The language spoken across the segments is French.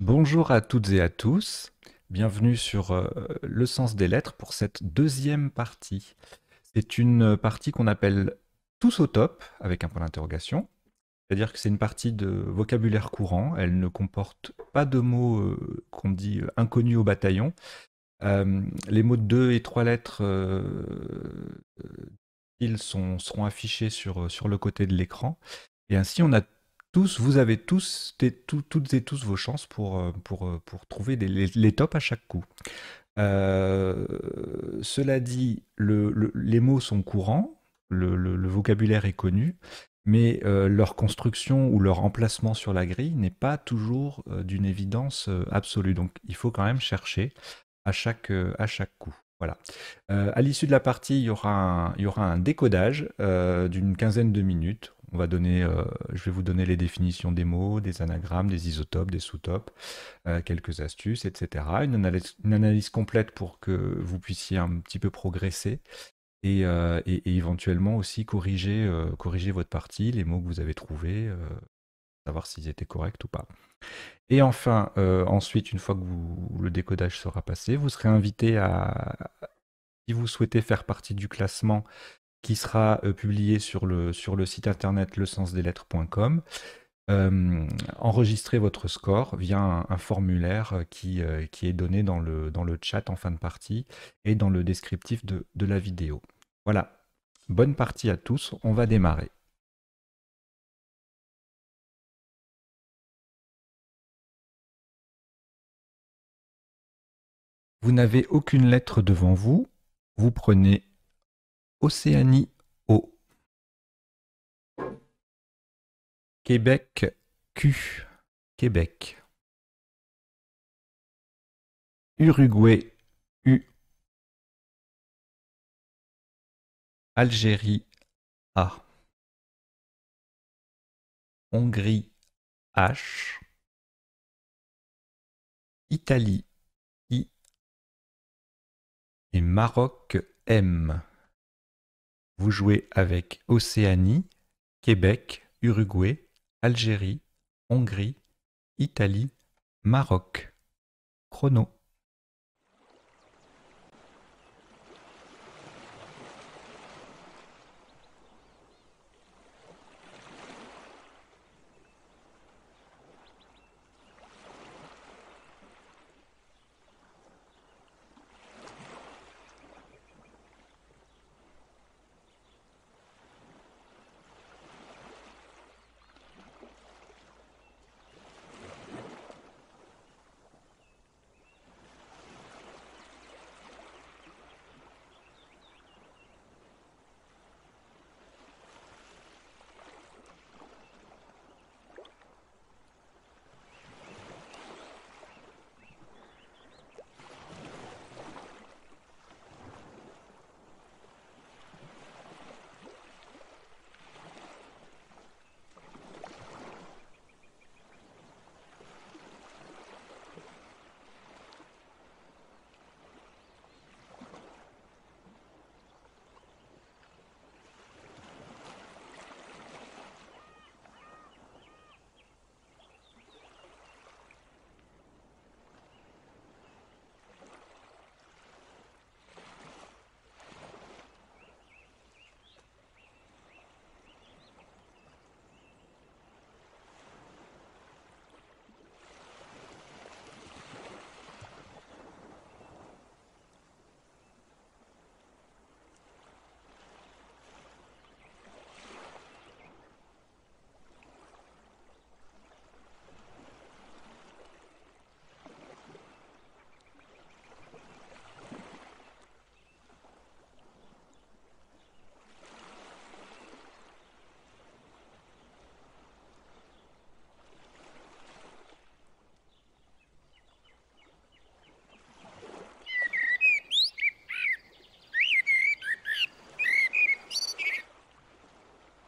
Bonjour à toutes et à tous, bienvenue sur Le Sens des Lettres pour cette deuxième partie. C'est une partie qu'on appelle Tous au top, avec un point d'interrogation. C'est-à-dire que c'est une partie de vocabulaire courant, elle ne comporte pas de mots qu'on dit inconnus au bataillon. Les mots de deux et trois lettres seront affichés sur le côté de l'écran. Et ainsi, vous avez toutes et tous vos chances pour trouver les tops à chaque coup. Euh, Cela dit, les mots sont courants, le vocabulaire est connu, mais leur construction ou leur emplacement sur la grille n'est pas toujours d'une évidence absolue. Donc, il faut quand même chercher à chaque coup. Voilà. À l'issue de la partie, il y aura un décodage d'une quinzaine de minutes. Je vais vous donner les définitions des mots, des anagrammes, des isotopes, des sous-topes, quelques astuces, etc. Une analyse complète pour que vous puissiez un petit peu progresser et éventuellement aussi corriger votre partie, les mots que vous avez trouvés, savoir s'ils étaient corrects ou pas. Et enfin, ensuite, une fois que le décodage sera passé, vous serez invité si vous souhaitez faire partie du classement qui sera publié sur le site internet lesensdeslettres.com, enregistrer votre score via un formulaire qui est donné dans le chat en fin de partie et dans le descriptif de la vidéo. Voilà, bonne partie à tous, on va démarrer. Vous n'avez aucune lettre devant vous, vous prenez Océanie O, Québec Q, Québec, Uruguay U, Algérie A, Hongrie H, Italie I et Maroc M. Vous jouez avec Océanie, Québec, Uruguay, Algérie, Hongrie, Italie, Maroc. Chrono.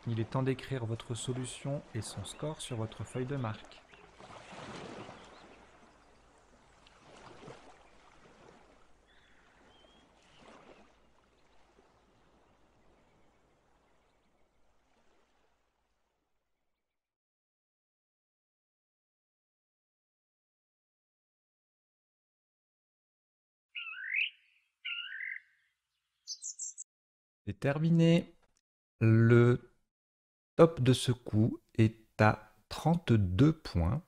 Il est temps d'écrire votre solution et son score sur votre feuille de marque. C'est terminé. Le top de ce coup est à 32 points.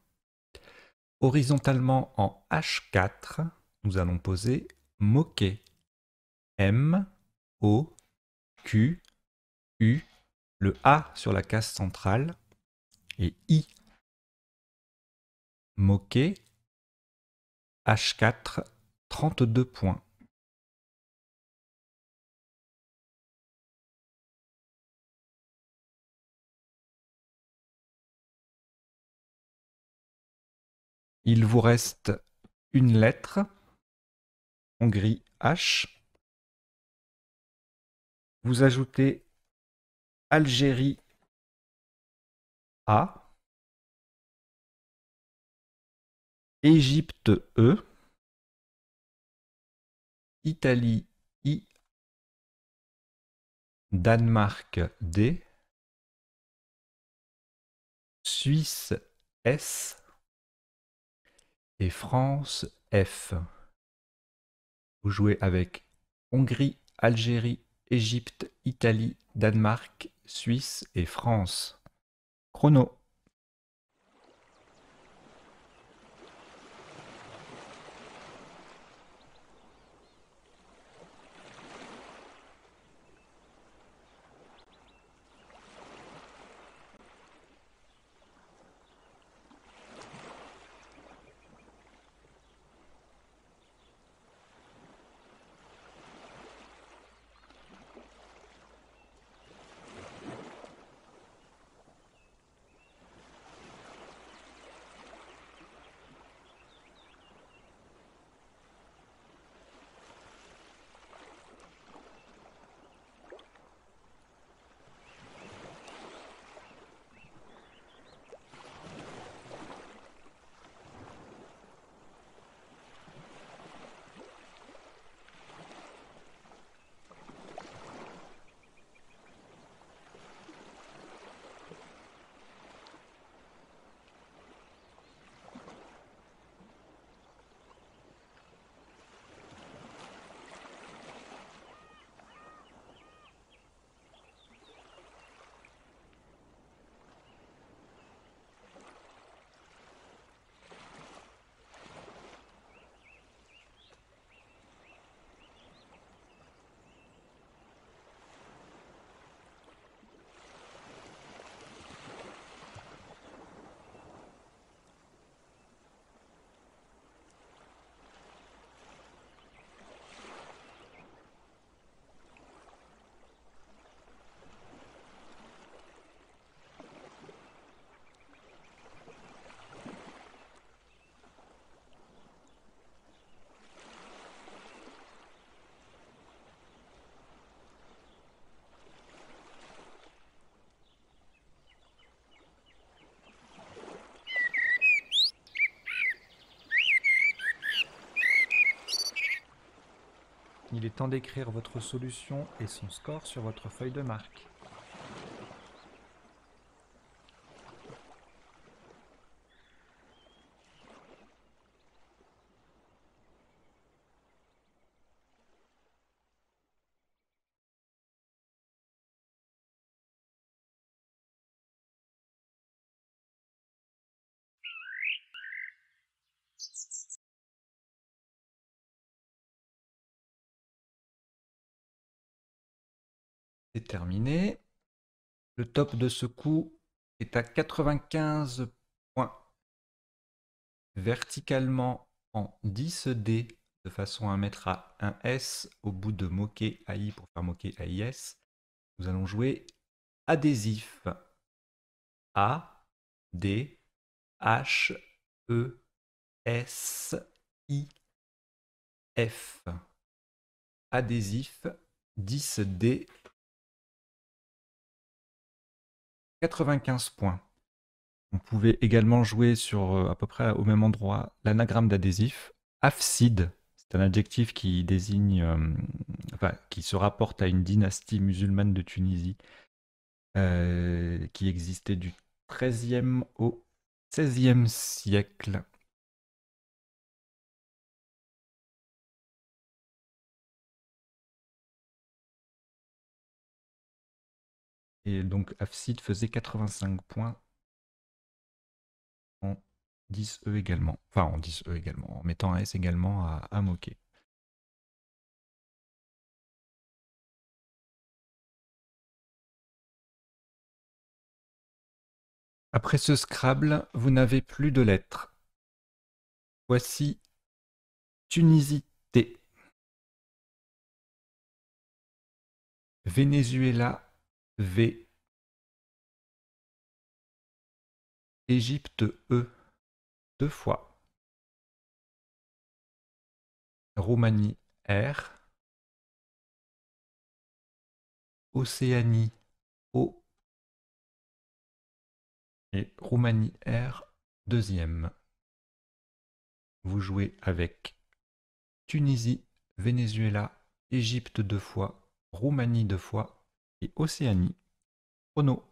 Horizontalement en H4, nous allons poser moquet. M, O, Q, U, le A sur la case centrale et I. Moquet, H4, 32 points. Il vous reste une lettre, Hongrie H. Vous ajoutez Algérie A, Égypte E, Italie I, Danemark D, Suisse S et France F. Vous jouez avec Hongrie, Algérie, Égypte, Italie, Danemark, Suisse et France. Chrono. Il est temps d'écrire votre solution et son score sur votre feuille de marque. C'est terminé. Le top de ce coup est à 95 points. Verticalement en 10D, de façon à mettre à un S au bout de moquet AI pour faire moquet AIS. Nous allons jouer adhésif. A, D, H, E, S, I, F. Adhésif 10D, 95 points. On pouvait également jouer sur à peu près au même endroit l'anagramme d'adhésif. Afside, c'est un adjectif qui désigne, enfin, qui se rapporte à une dynastie musulmane de Tunisie qui existait du XIIIe au XVIe siècle. Et donc Afsid faisait 85 points en 10E également. Enfin en 10E également, en mettant un S également à moquer. Après ce Scrabble, vous n'avez plus de lettres. Voici Tunisie T, Venezuela V, Égypte E, 2 fois, Roumanie R, Océanie O et Roumanie R, deuxième. Vous jouez avec Tunisie, Venezuela, Égypte 2 fois, Roumanie 2 fois et Océanie. Chrono.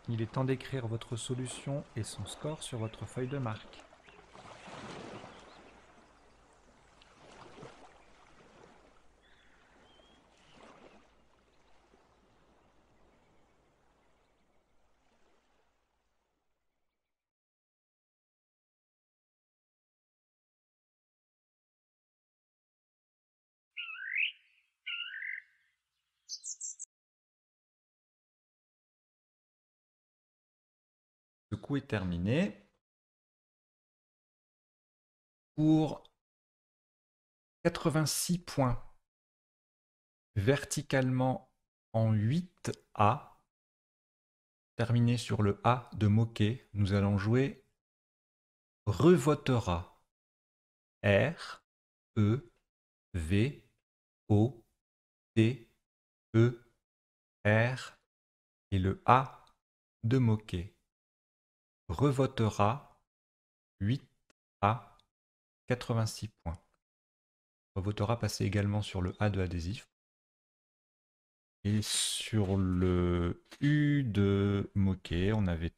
Il est temps d'écrire votre solution et son score sur votre feuille de marque. Le coup est terminé. Pour 86 points, verticalement en 8A, terminé sur le A de moquer, nous allons jouer revotera. R, E, V, O, T, E, R et le A de moquer. Revotera 8A, 86 points. Revotera passé également sur le A de adhésif. Et sur le U de moquer, on avait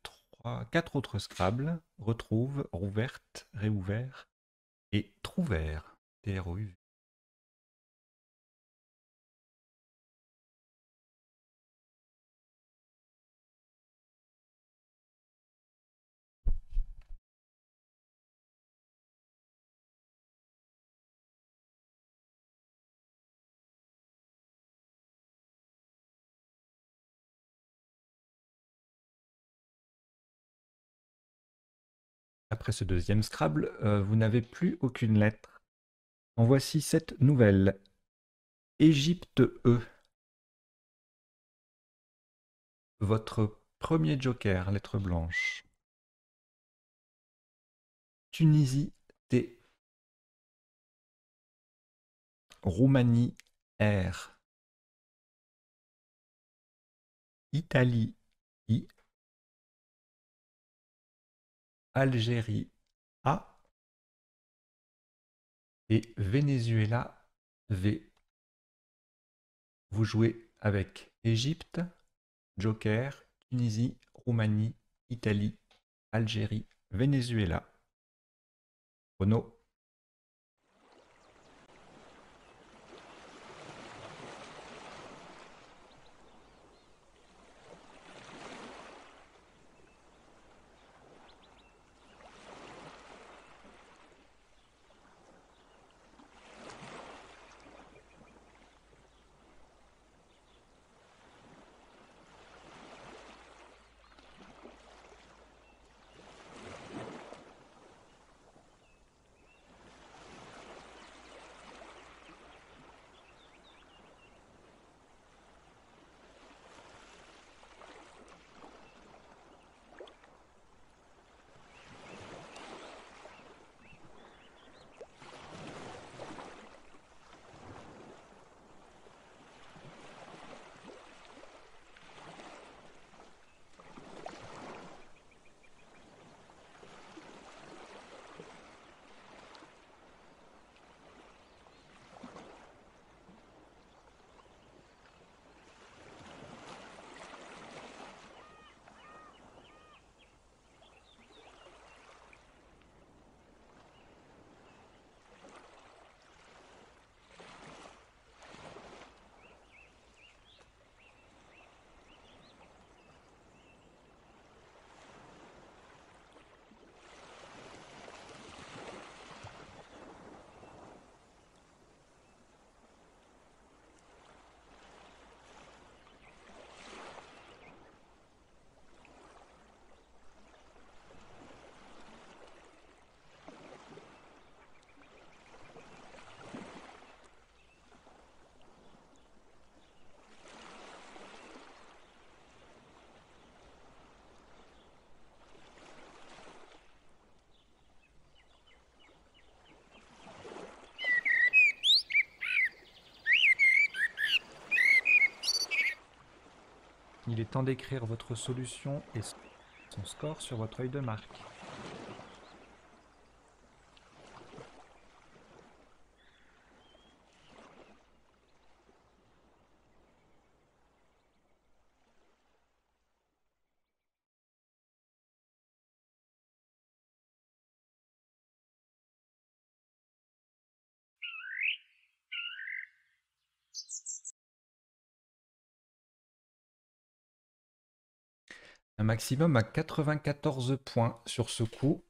4 autres Scrabble. Retrouve, rouverte, réouvert et trouvert. TROU. Après ce deuxième Scrabble, vous n'avez plus aucune lettre. En voici 7 nouvelles. Égypte E. Votre premier joker, lettre blanche. Tunisie T. Roumanie R. Italie I. Algérie A. Et Venezuela V. Vous jouez avec Égypte, joker, Tunisie, Roumanie, Italie, Algérie, Venezuela. Renaud. Il est temps d'écrire votre solution et son score sur votre feuille de marque. Un maximum à 94 points sur ce coup.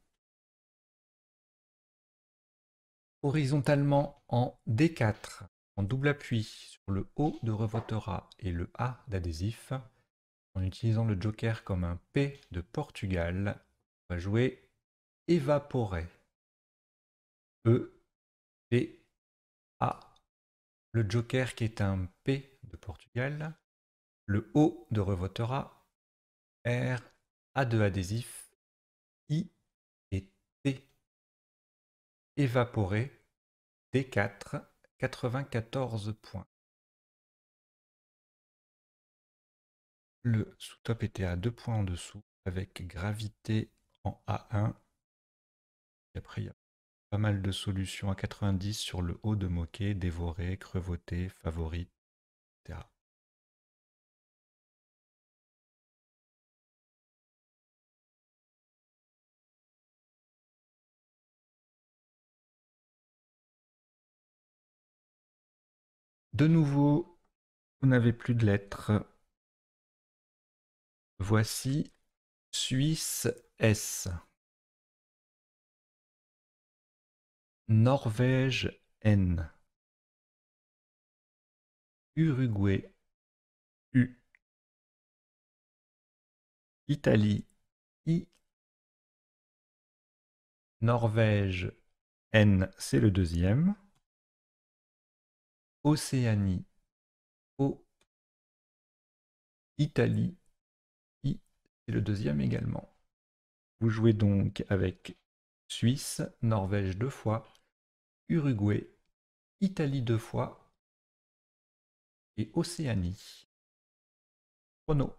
Horizontalement en D4, en double appui sur le O de revotera et le A d'adhésif, en utilisant le joker comme un P de Portugal, on va jouer évaporer. E, P, A. Le joker qui est un P de Portugal, le O de revotera, R, A de adhésif, I et T. Évaporer, D4, 94 points. Le sous-top était à 2 points en dessous, avec gravité en A1. Et après, il y a pas mal de solutions à 90 sur le haut de moquet, dévoré, crevauté, favorite, etc. De nouveau, vous n'avez plus de lettres. Voici Suisse S. Norvège N. Uruguay U. Italie I. Norvège N, c'est le deuxième. Océanie, O, Italie, I, c'est le deuxième également. Vous jouez donc avec Suisse, Norvège 2 fois, Uruguay, Italie 2 fois et Océanie. Chrono.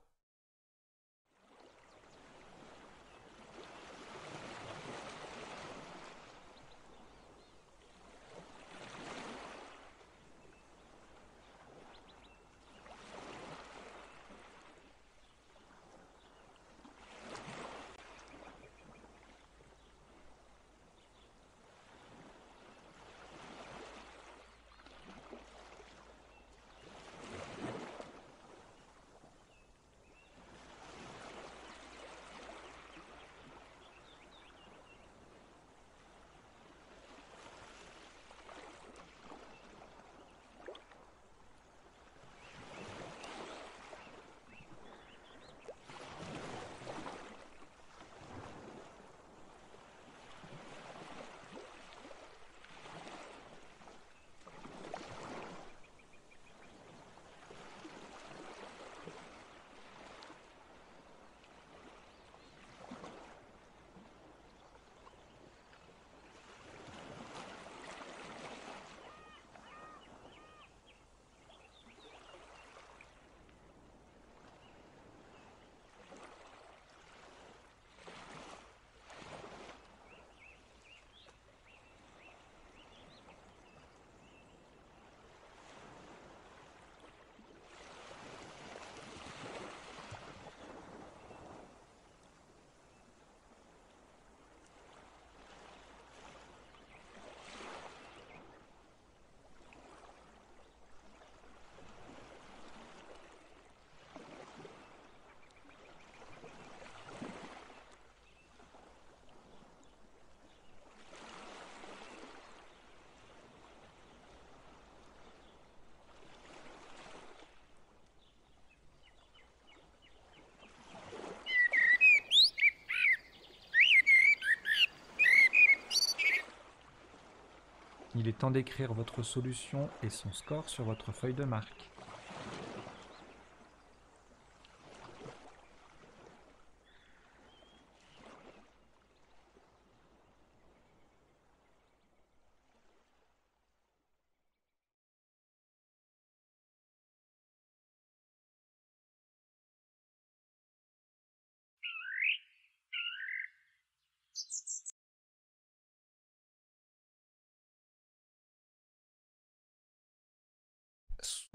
Il est temps d'écrire votre solution et son score sur votre feuille de marque.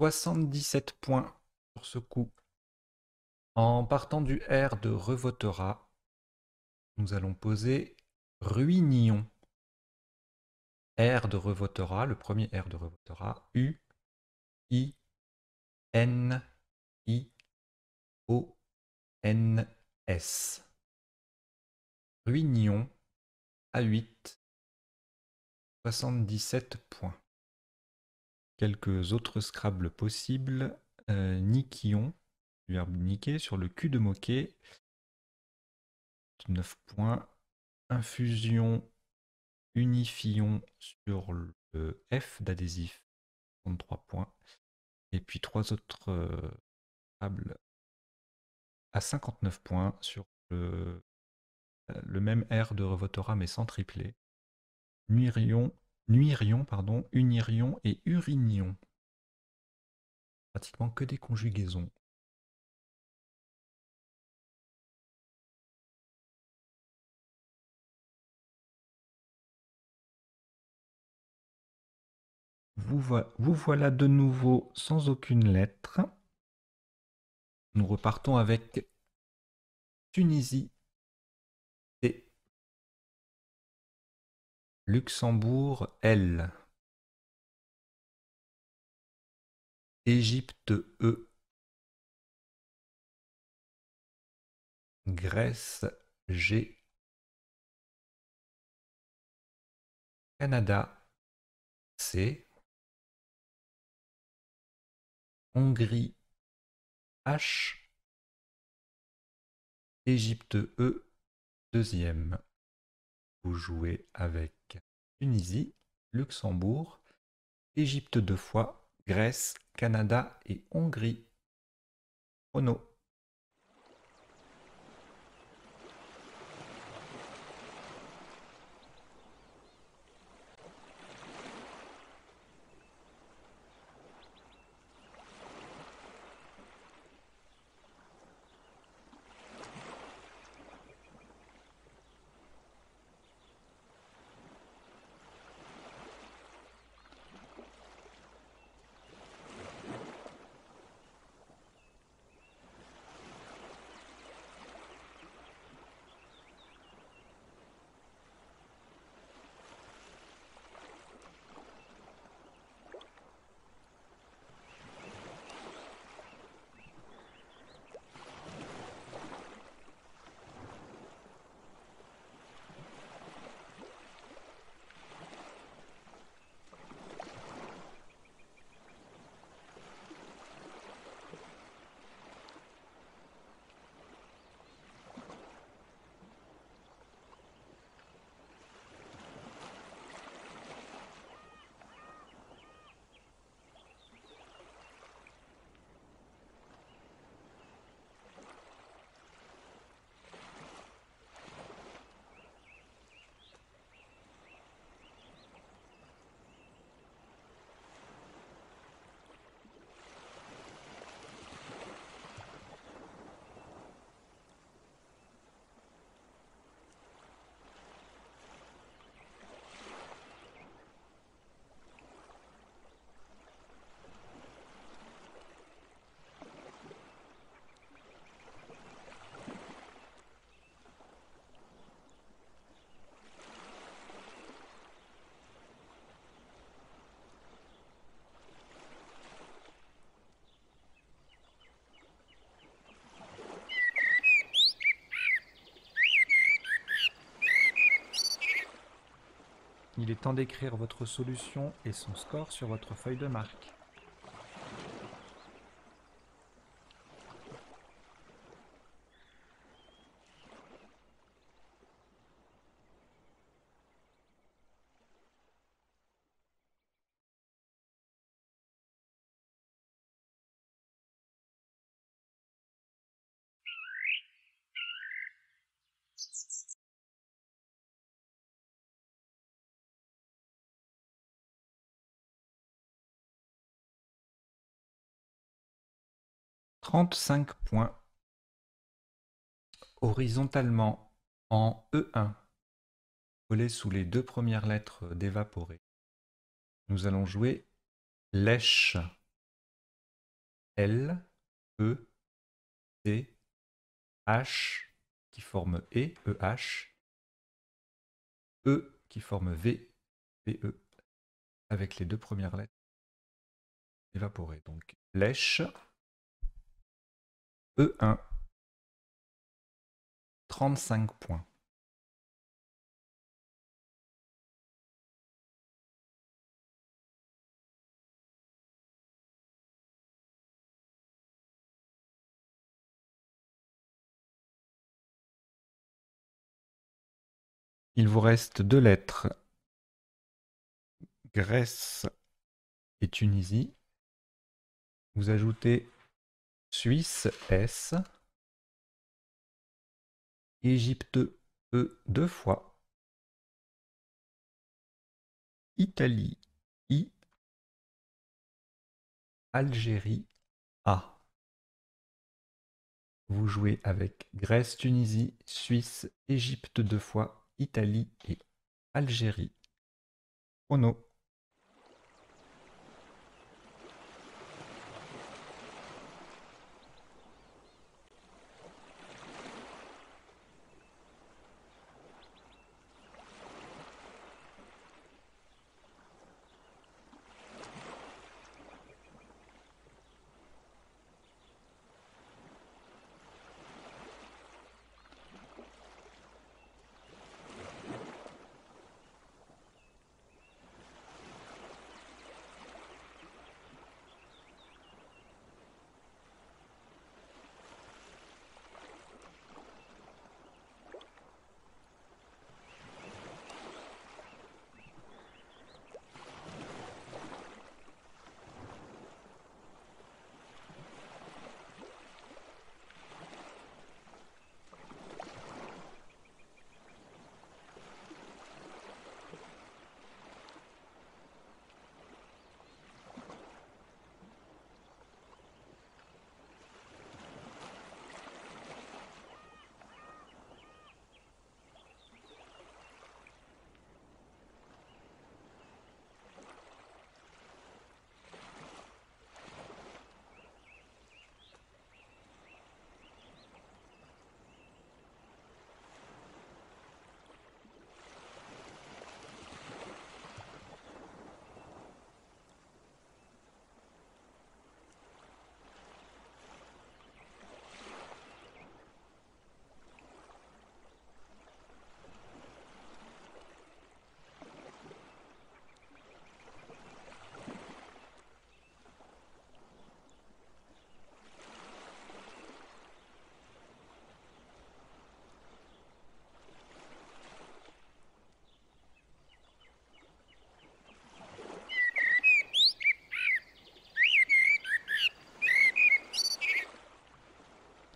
« 77 points sur ce coup. En partant du R de Revotera, nous allons poser Ruignion. R de Revotera, le premier R de Revotera, U, I, N, I, O, N, S. Ruignion, A8, 77 points. Quelques autres Scrabble possibles. Niquion, du verbe niquer, sur le cul de moquet, 9 points. Infusion, unifion sur le F d'adhésif, 33 points. Et puis 3 autres Scrabble à 59 points sur le même R de Revotora mais sans tripler. Nuirion, Unirion et Urinion. Pratiquement que des conjugaisons. Vous voilà de nouveau sans aucune lettre. Nous repartons avec Tunisie, T. Luxembourg, L. Égypte, E. Grèce, G. Canada, C. Hongrie, H. Égypte, E. Deuxième. Vous jouez avec Tunisie, Luxembourg, Égypte 2 fois, Grèce, Canada et Hongrie. Chrono. Il est temps d'écrire votre solution et son score sur votre feuille de marque. « 35 points. Horizontalement, en E1, collé sous les deux premières lettres d'évaporer, nous allons jouer lèche. L, E, T, H qui forme EH, E qui forme V, VE, avec les deux premières lettres évaporées. Donc lèche, E1, 35 points. Il vous reste deux lettres, Grèce et Tunisie. Vous ajoutez Suisse, S, Égypte, E deux fois, Italie, I, Algérie, A. Vous jouez avec Grèce, Tunisie, Suisse, Égypte deux fois, Italie et Algérie. Chrono.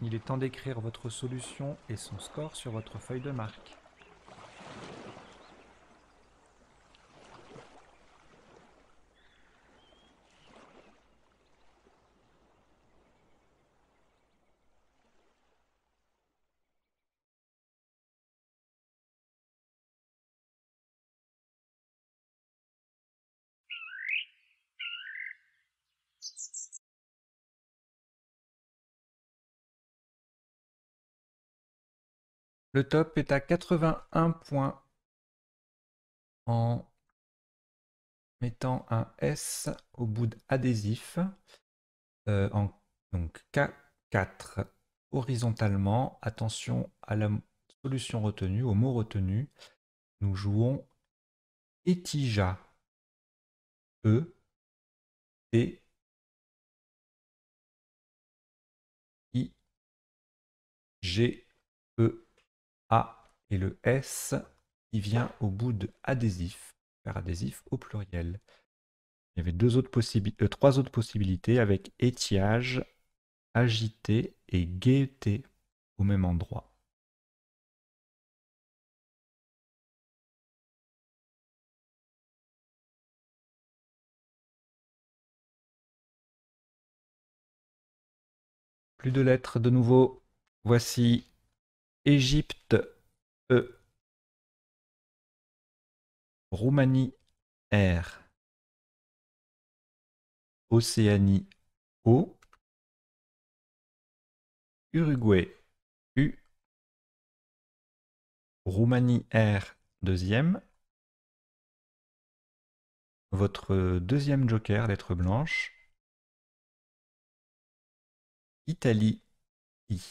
Il est temps d'écrire votre solution et son score sur votre feuille de marque. Le top est à 81 points en mettant un S au bout d'adhésif. Donc K4 horizontalement. Attention à la solution retenue, au mot retenu. Nous jouons Etija. E, T, I, G, E, A et le S qui vient au bout de adhésif. Faire adhésif au pluriel. Il y avait trois autres possibilités avec étiage, agité et gaieté au même endroit. Plus de lettres de nouveau. Voici Égypte, E, Roumanie, R, Océanie, O, Uruguay, U, Roumanie, R, deuxième. Votre deuxième joker, lettre blanche. Italie, I.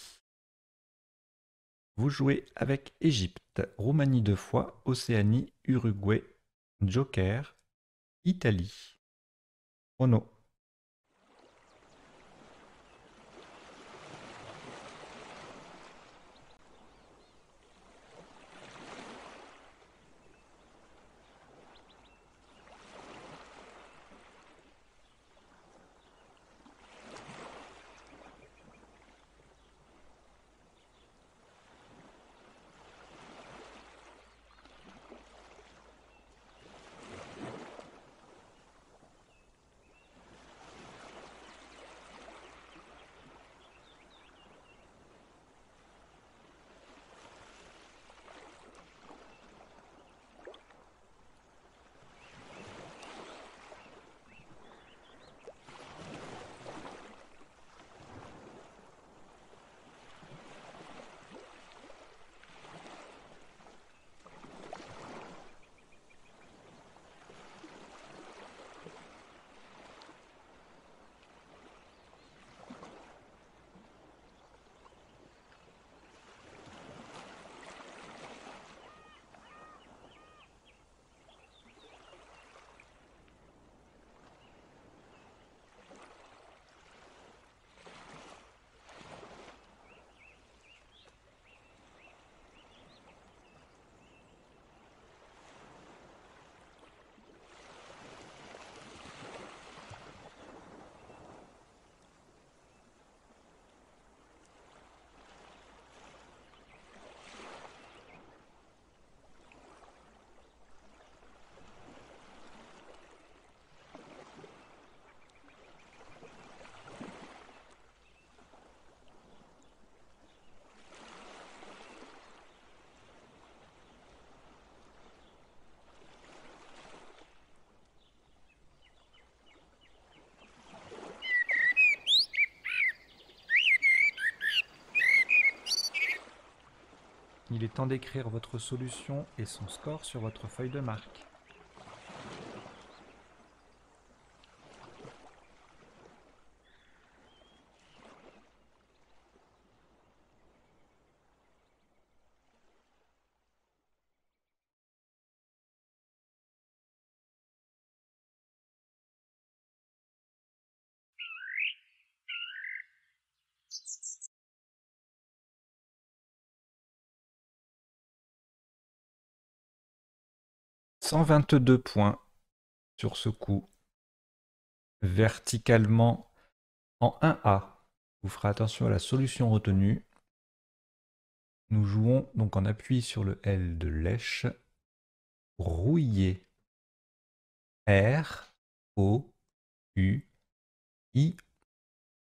Vous jouez avec Égypte, Roumanie deux fois, Océanie, Uruguay, joker, Italie. Chrono. Il est temps d'écrire votre solution et son score sur votre feuille de marque. « 122 points sur ce coup, verticalement en 1A. Vous ferez attention à la solution retenue. Nous jouons donc en appui sur le L de lèche. Rouiller. R, O, U, I.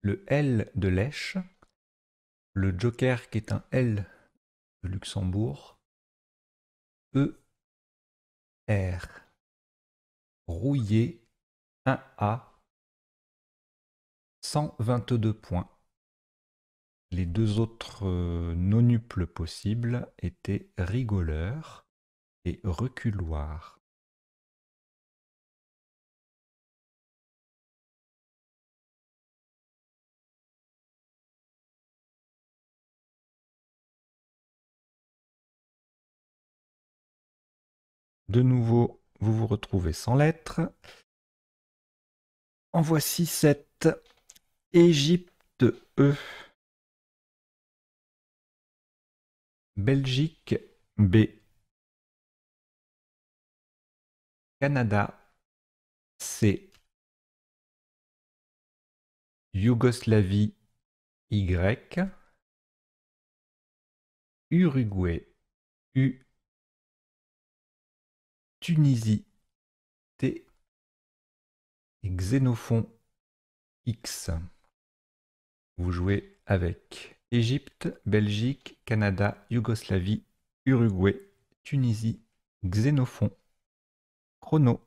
Le L de lèche. Le joker qui est un L de Luxembourg. E, R. Rouiller. 1A. 122 points. Les deux autres nonuples possibles étaient rigoleur et reculoir. De nouveau, vous vous retrouvez sans lettres. En voici 7. Égypte E. Belgique B. Canada C. Yougoslavie Y. Uruguay U. Tunisie T. Et Xénophon X. Vous jouez avec Égypte, Belgique, Canada, Yougoslavie, Uruguay, Tunisie, Xénophon. Chrono.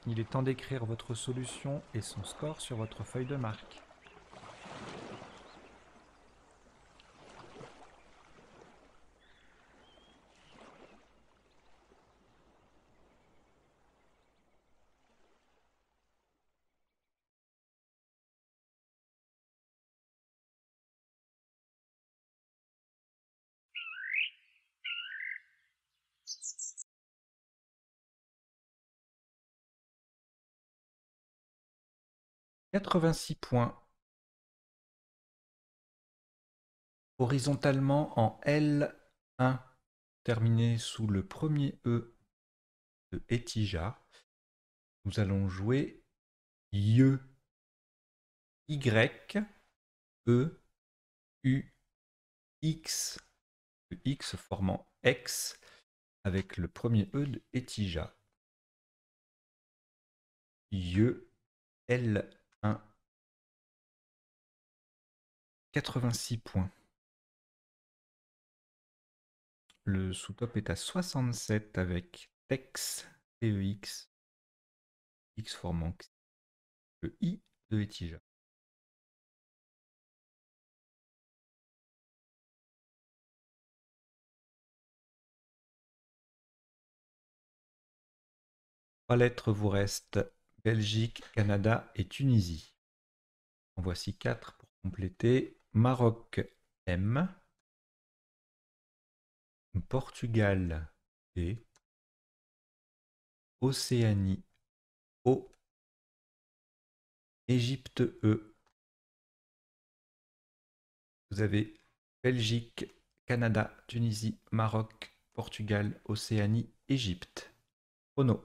Il est temps d'écrire votre solution et son score sur votre feuille de marque. « 86 points. Horizontalement en L1, terminé sous le premier E de Etija. Nous allons jouer YE. Y, E, U, X. Le X formant X avec le premier E de Etija. YE, L1. 86 points. Le sous-top est à 67 avec Tex TEX, X formant le I de Etija. Trois lettres vous restent: Belgique, Canada et Tunisie. En voici 4 pour compléter. Maroc, M. Portugal, P. Océanie, O. Égypte, E. Vous avez Belgique, Canada, Tunisie, Maroc, Portugal, Océanie, Égypte. Chrono.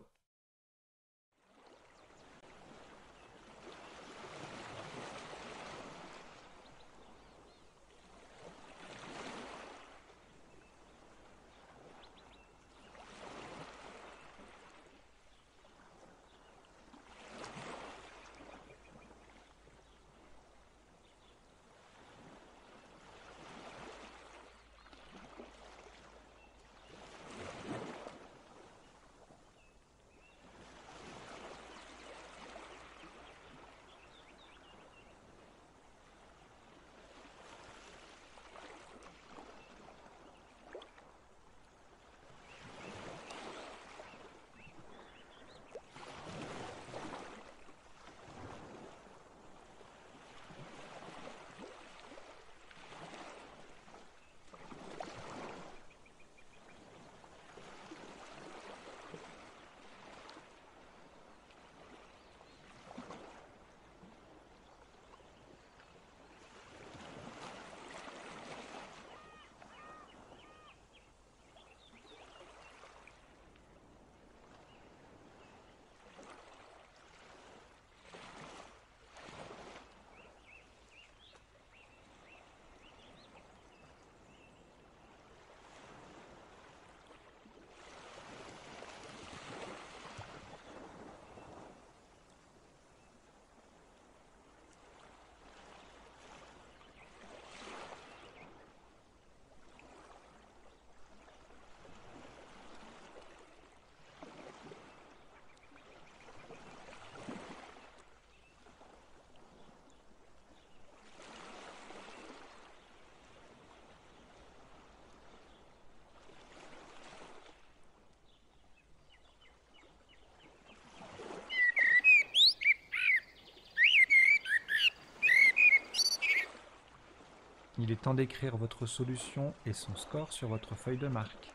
Il est temps d'écrire votre solution et son score sur votre feuille de marque.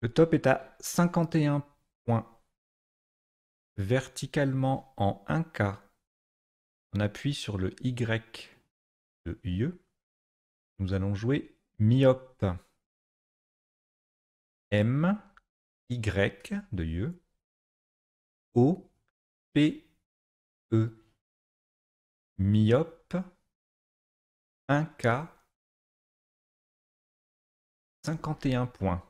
Le top est à 51 points. Verticalement en 1K, on appuie sur le Y de IE. Nous allons jouer myope. M, Y de IE. O, P, E. Myope, 1K, 51 points.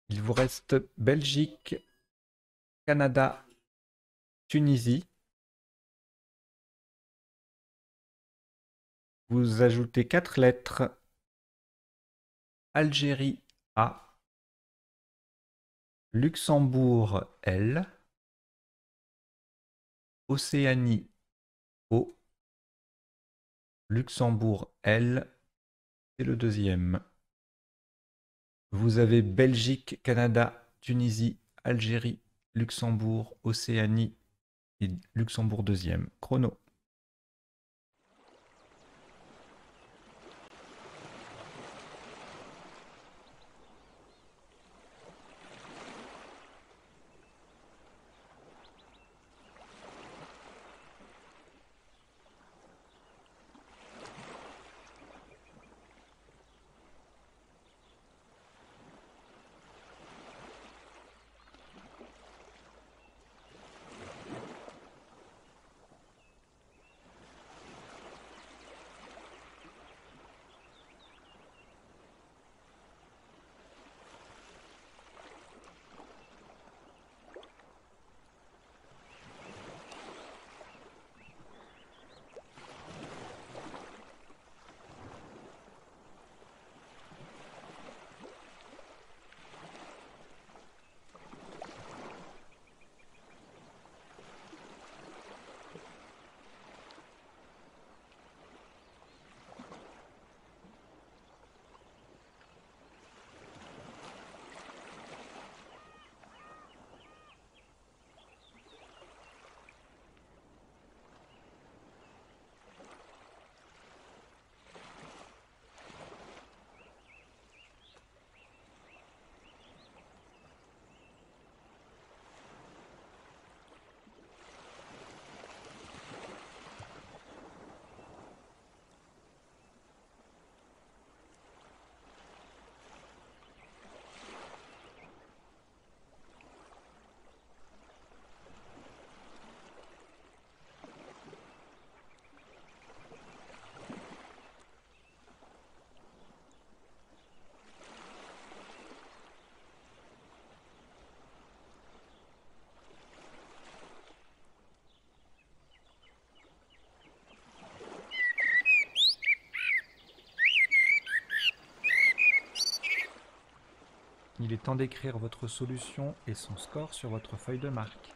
Il vous reste Belgique, Canada, Tunisie. Vous ajoutez 4 lettres. Algérie, A. Luxembourg, L. Océanie, O. Luxembourg, L. C'est le deuxième. Vous avez Belgique, Canada, Tunisie, Algérie, Luxembourg, Océanie et Luxembourg deuxième. Chrono. Il est temps d'écrire votre solution et son score sur votre feuille de marque.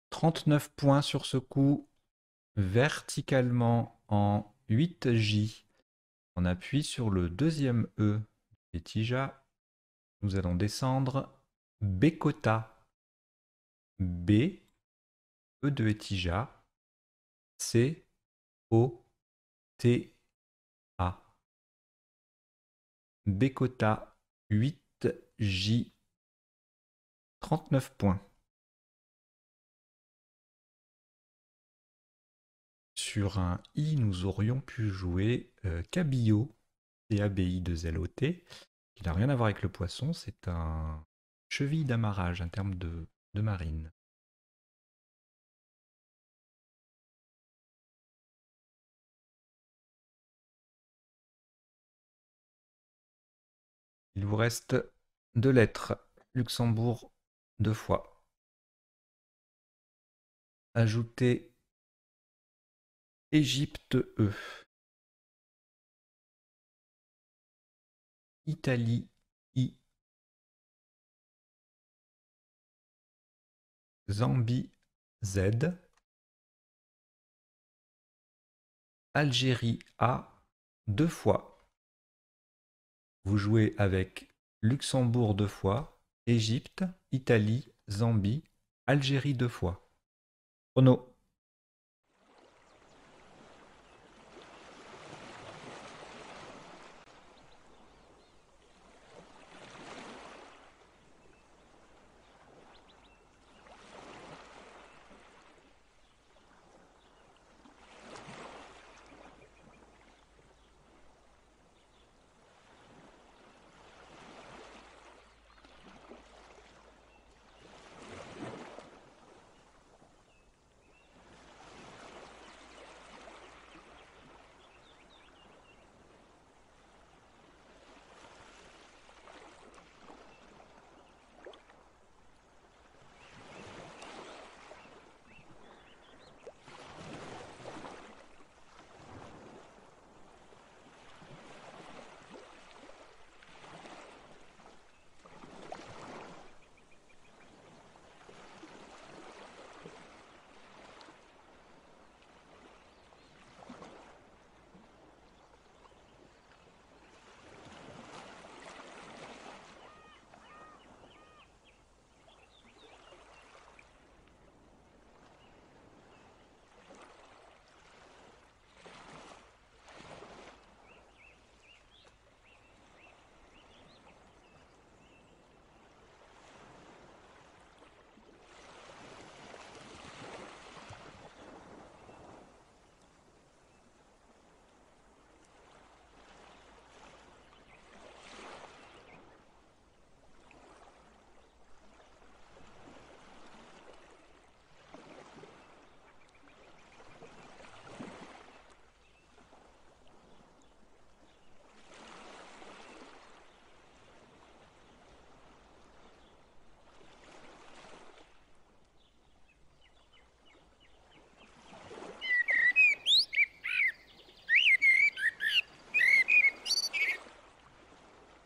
« 39 points sur ce coup, verticalement en 8J. On appuie sur le deuxième E et Tija. Nous allons descendre Bécota. B, E de Etija, C, O, T, A. Bécota 8J, 39 points. Sur un I, nous aurions pu jouer Cabillaud, CABI2LOT, qui n'a rien à voir avec le poisson, c'est un cheville d'amarrage, un terme de marine. Il vous reste 2 lettres. Luxembourg 2 fois. Ajoutez Égypte E. Italie I. Zambie Z. Algérie A 2 fois. Vous jouez avec Luxembourg 2 fois, Égypte, Italie, Zambie, Algérie 2 fois. Chrono.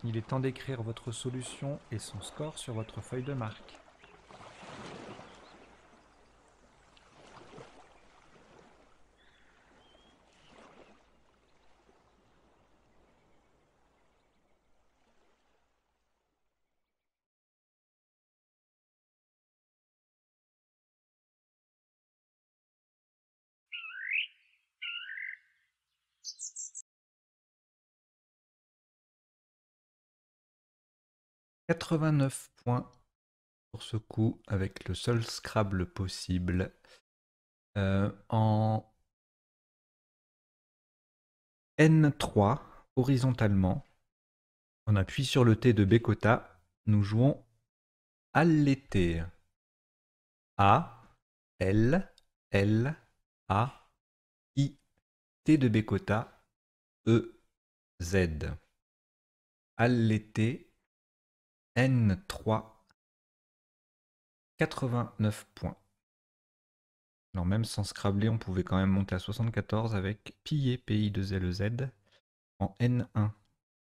Il est temps d'écrire votre solution et son score sur votre feuille de marque. « 89 points pour ce coup, avec le seul Scrabble possible. En N3, horizontalement, on appuie sur le T de Bécota, nous jouons Allaiter. A, L, L, A, I, T de Bécota, E, Z. Allaiter, N3, 89 points. Alors même sans scrabler, on pouvait quand même monter à 74 avec piller PI de ZLZ en N1,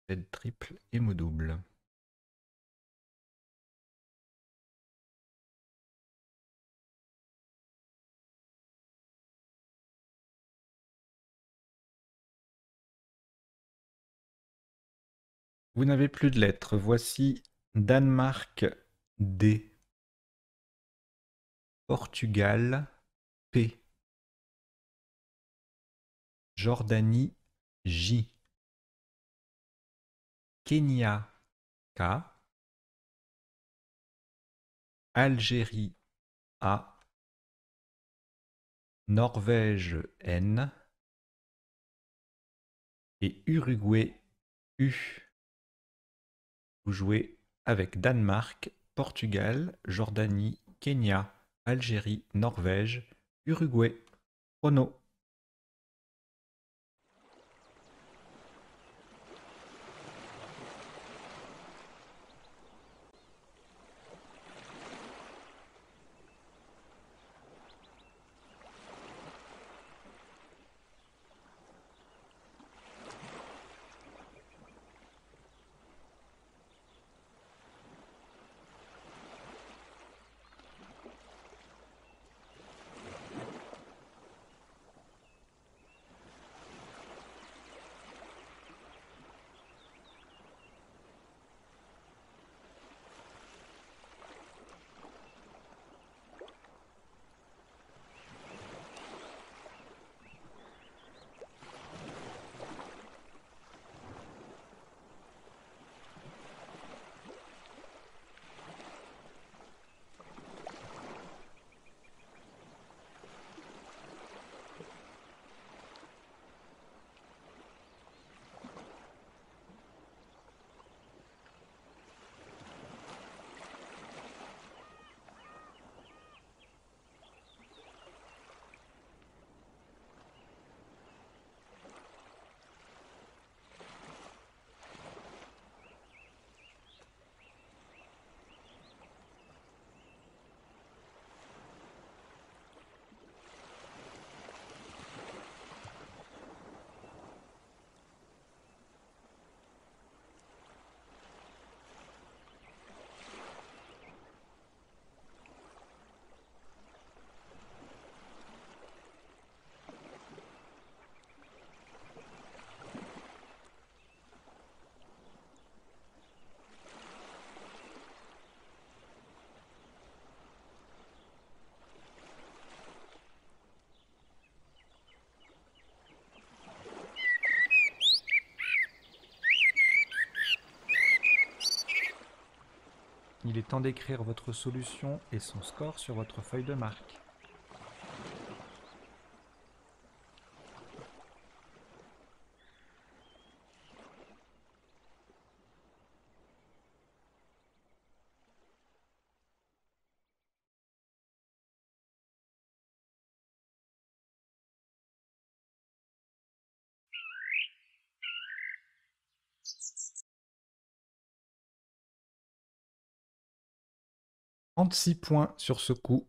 Z triple et mot double. Vous n'avez plus de lettres. Voici Danemark D, Portugal P, Jordanie J, Kenya K, Algérie A, Norvège N et Uruguay U. Vous jouez avec Danemark, Portugal, Jordanie, Kenya, Algérie, Norvège, Uruguay. Chrono. Il est temps d'écrire votre solution et son score sur votre feuille de marque. « 36 points sur ce coup.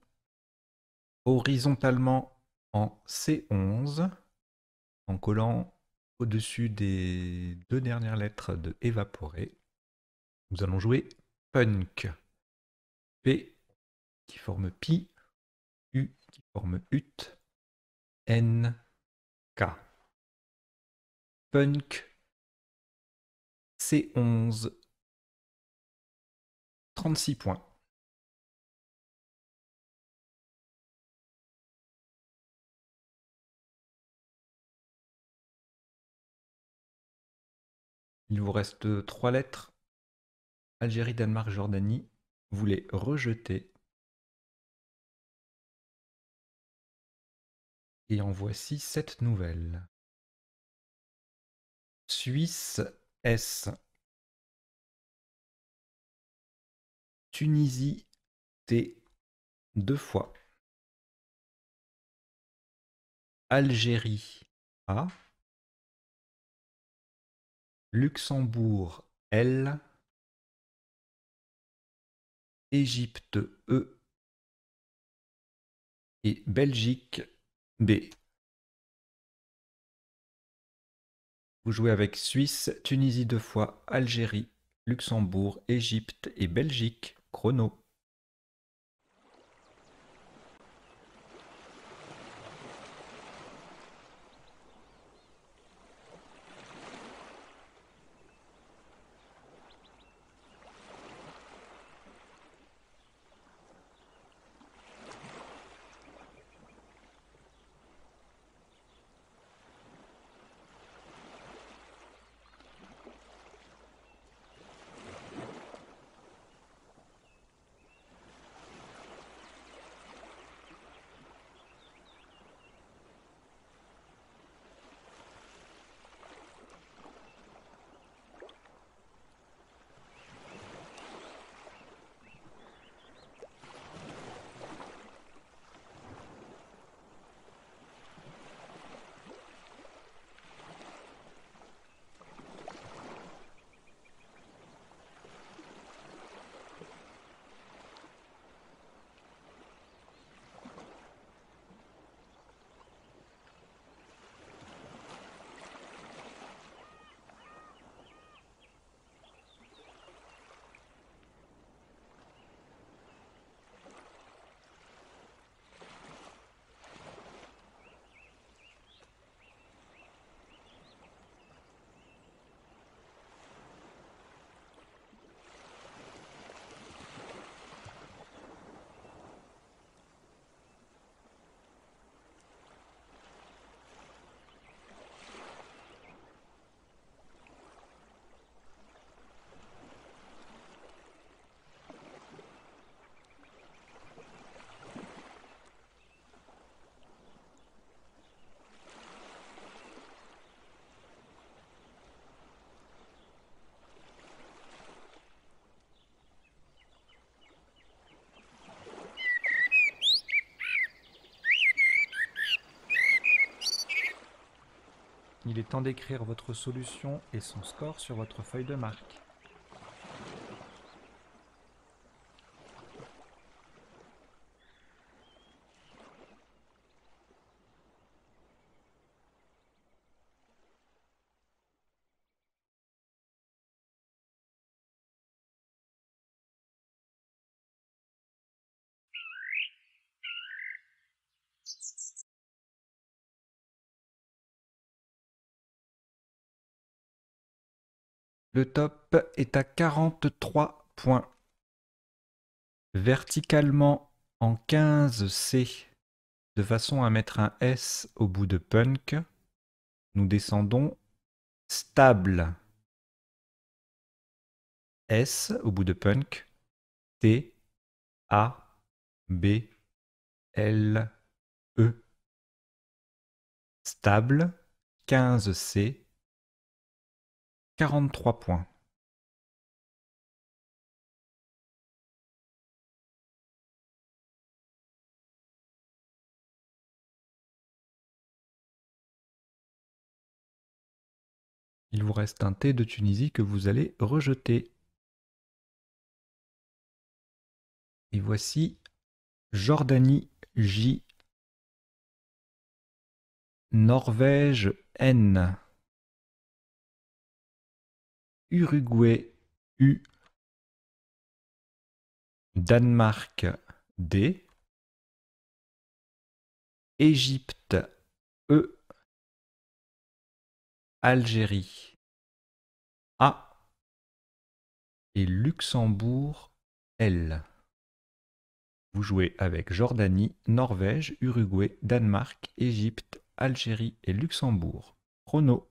Horizontalement en C11, en collant au-dessus des deux dernières lettres de évaporer. Nous allons jouer punk. P qui forme pi, U qui forme ut, N, K. Punk C11, 36 points. Il vous reste 3 lettres. Algérie, Danemark, Jordanie. Vous les rejetez. Et en voici 7 nouvelles. Suisse S. Tunisie T 2 fois. Algérie A. Luxembourg L. Égypte E. Et Belgique B. Vous jouez avec Suisse, Tunisie 2 fois, Algérie, Luxembourg, Égypte et Belgique. Chrono. Il est temps d'écrire votre solution et son score sur votre feuille de marque. Le top est à 43 points. Verticalement en 15C, de façon à mettre un S au bout de punk, nous descendons stable. S au bout de punk, T, A, B, L, E. Stable, 15C, 43 points. Il vous reste un T de Tunisie que vous allez rejeter. Et voici Jordanie J, Norvège N, Uruguay U, Danemark D, Égypte E, Algérie A et Luxembourg L. Vous jouez avec Jordanie, Norvège, Uruguay, Danemark, Égypte, Algérie et Luxembourg. Chrono.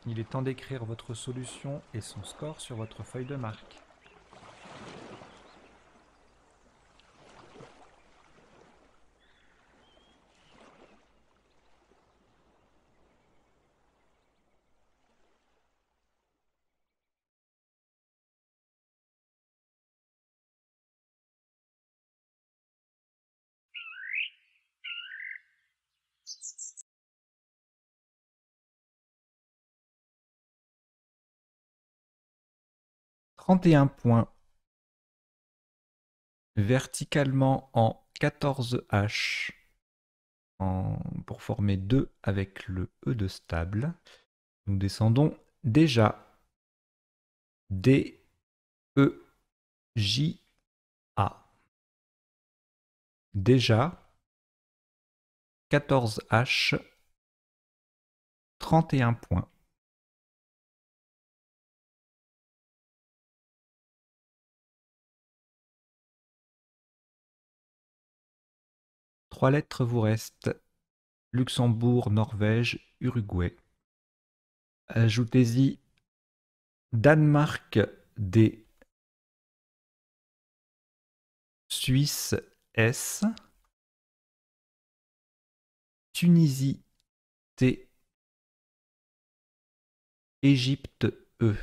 Il est temps d'écrire votre solution et son score sur votre feuille de marque. « 31 points verticalement en 14H pour former 2 avec le E de stable. Nous descendons déjà D, E, J, A. Déjà 14H, 31 points. Trois lettres vous restent. Luxembourg, Norvège, Uruguay. Ajoutez-y Danemark, D, Suisse, S, Tunisie, T, Égypte, E.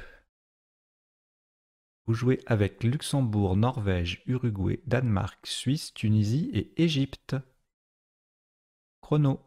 Vous jouez avec Luxembourg, Norvège, Uruguay, Danemark, Suisse, Tunisie et Égypte. Chrono.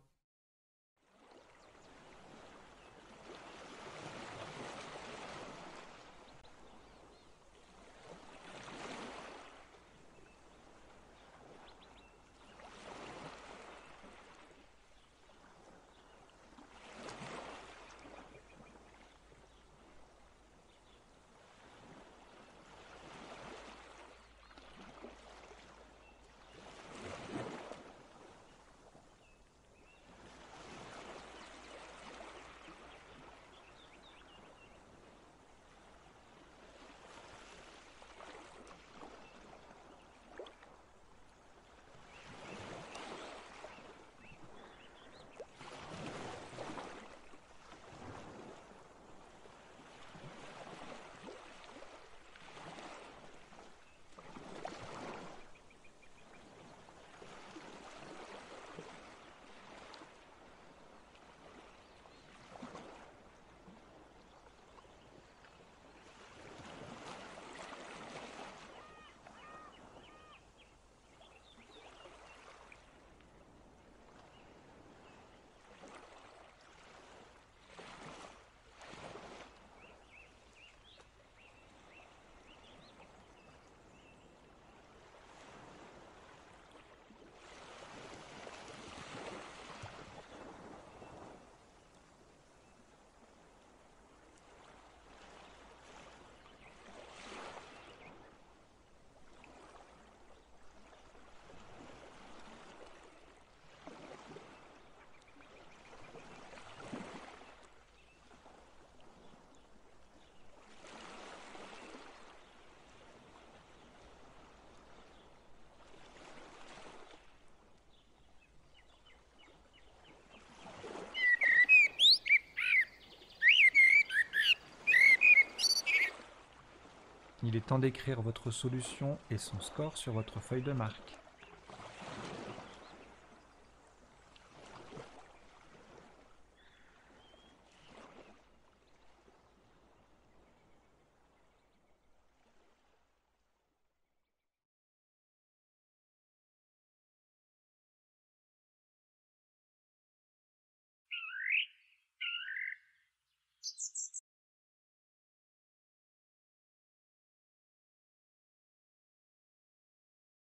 Il est temps d'écrire votre solution et son score sur votre feuille de marque.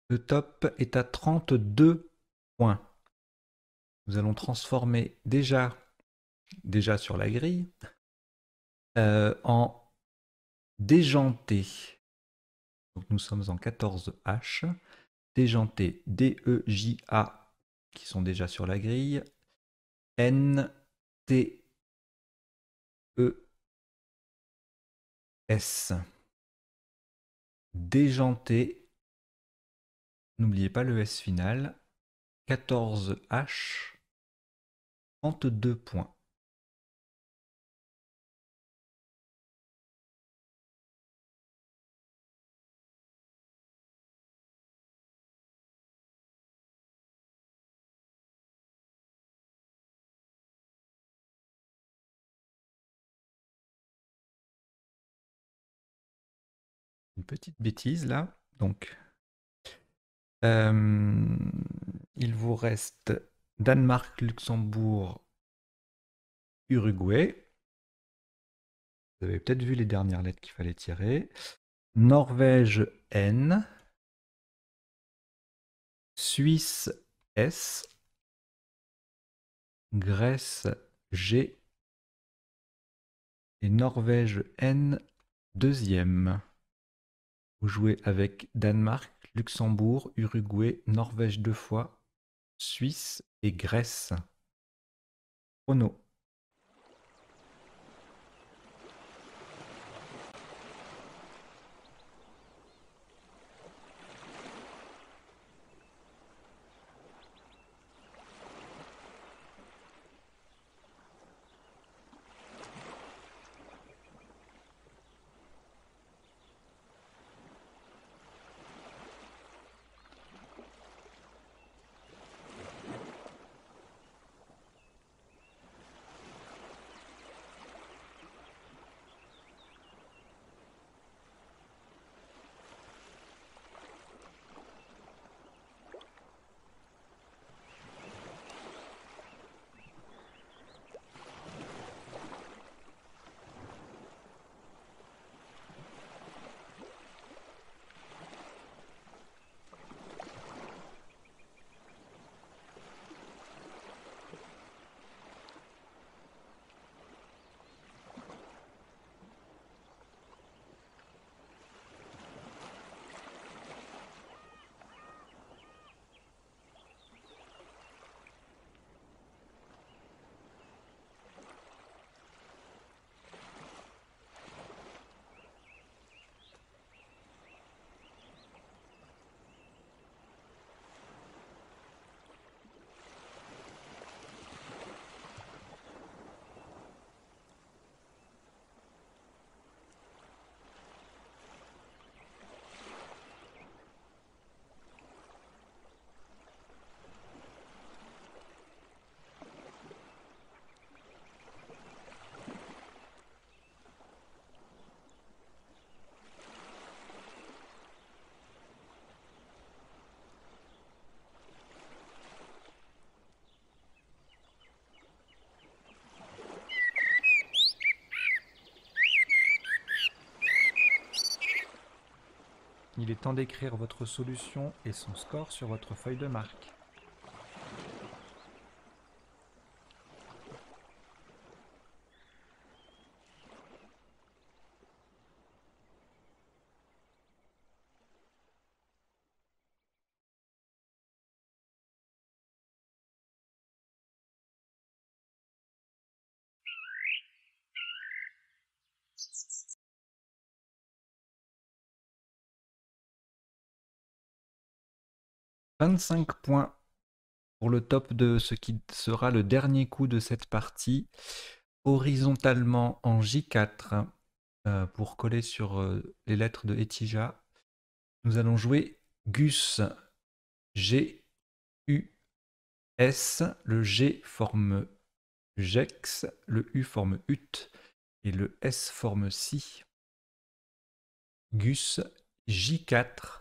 Le top est à 32 points. Nous allons transformer déjà sur la grille en déjanté. Donc nous sommes en 14H. Déjanté D, E, J, A qui sont déjà sur la grille. N, T, E, S. Déjanté. N'oubliez pas le S final. 14H. 32 points. une petite bêtise là. Donc, il vous reste Danemark, Luxembourg, Uruguay. Vous avez peut-être vu les dernières lettres qu'il fallait tirer. Norvège, N. Suisse, S. Grèce, G. Et Norvège, N, deuxième. Vous jouez avec Danemark, Luxembourg, Uruguay, Norvège 2 fois, Suisse et Grèce. Chrono. Il est temps d'écrire votre solution et son score sur votre feuille de marque. « 25 points pour le top de ce qui sera le dernier coup de cette partie. Horizontalement en J4 pour coller sur les lettres de Etija. Nous allons jouer Gus. G, U, S. Le G forme Gex, le U forme Ut et le S forme Si. Gus, J4,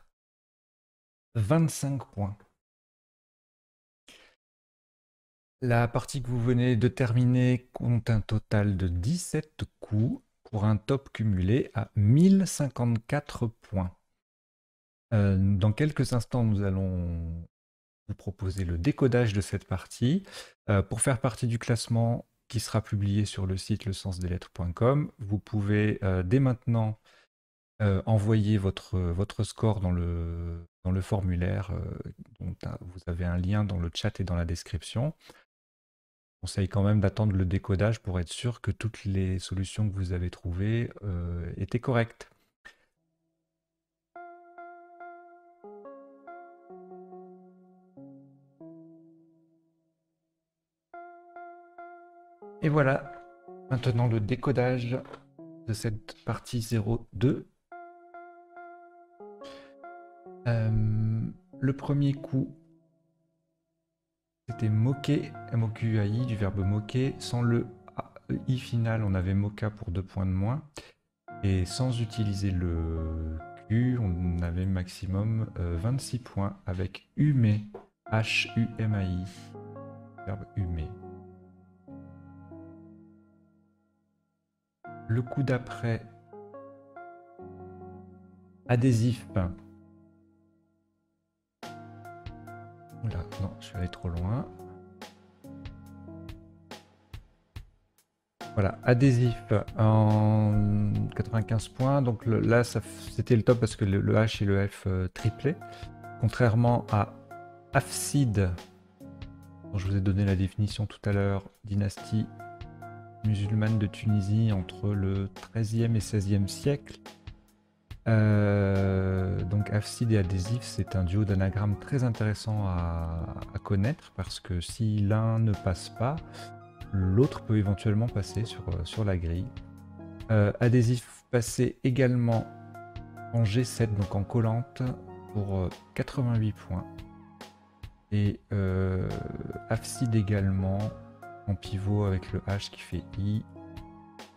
25 points. La partie que vous venez de terminer compte un total de 17 coups pour un top cumulé à 1054 points. Dans quelques instants, nous allons vous proposer le décodage de cette partie. Pour faire partie du classement qui sera publié sur le site lesensdeslettres.com, vous pouvez dès maintenant envoyer votre score dans le formulaire. Dont vous avez un lien dans le chat et dans la description. Je conseille quand même d'attendre le décodage pour être sûr que toutes les solutions que vous avez trouvées étaient correctes. Et voilà, maintenant le décodage de cette partie 02. Le premier coup, c'était moquer, M-O-Q-A-I, du verbe moquer. Sans le I final, on avait mocha pour 2 points de moins. Et sans utiliser le U, on avait maximum 26 points avec humer. H-U-M-A-I. Verbe humer. Le coup d'après, adhésif. Oula, non, je suis allé trop loin. Voilà, adhésif en 95 points. Donc là, c'était le top parce que le H et le F triplaient. Contrairement à Hafsid, dont je vous ai donné la définition tout à l'heure, dynastie musulmane de Tunisie entre le XIIIe et XVIe siècle. Donc Hafsid et adhésif, c'est un duo d'anagrammes très intéressant à connaître parce que si l'un ne passe pas, l'autre peut éventuellement passer sur la grille. Adhésif passé également en G7, donc en collante, pour 88 points. Et Hafsid également en pivot avec le H qui fait I.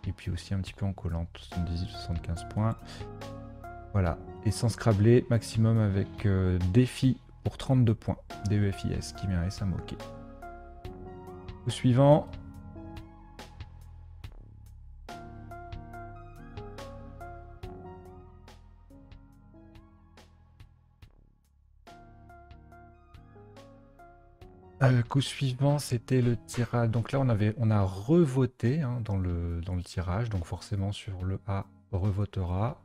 Et puis aussi un petit peu en collante, 78-75 points. Voilà. Et sans scrabler, maximum avec défi pour 32 points. DEFIS qui mérite à moquer. Au suivant. Coup suivant, c'était le tirage. Donc là, on a revoté hein, dans le tirage. Donc forcément, sur le A, revotera.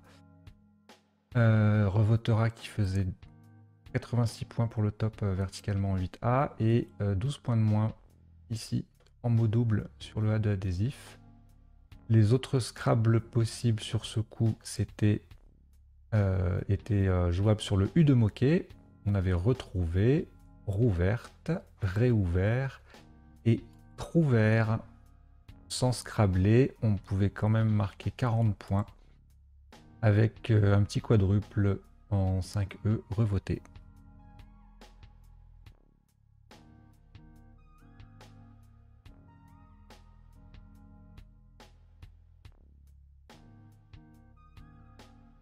Revotera qui faisait 86 points pour le top verticalement en 8A et 12 points de moins ici en mot double sur le A de adhésif. Les autres Scrabble possibles sur ce coup, étaient jouables sur le U de moquet. On avait retrouvé, rouverte, réouvert et trouvert. Sans scrabbler, on pouvait quand même marquer 40 points avec un petit quadruple en 5E revoté.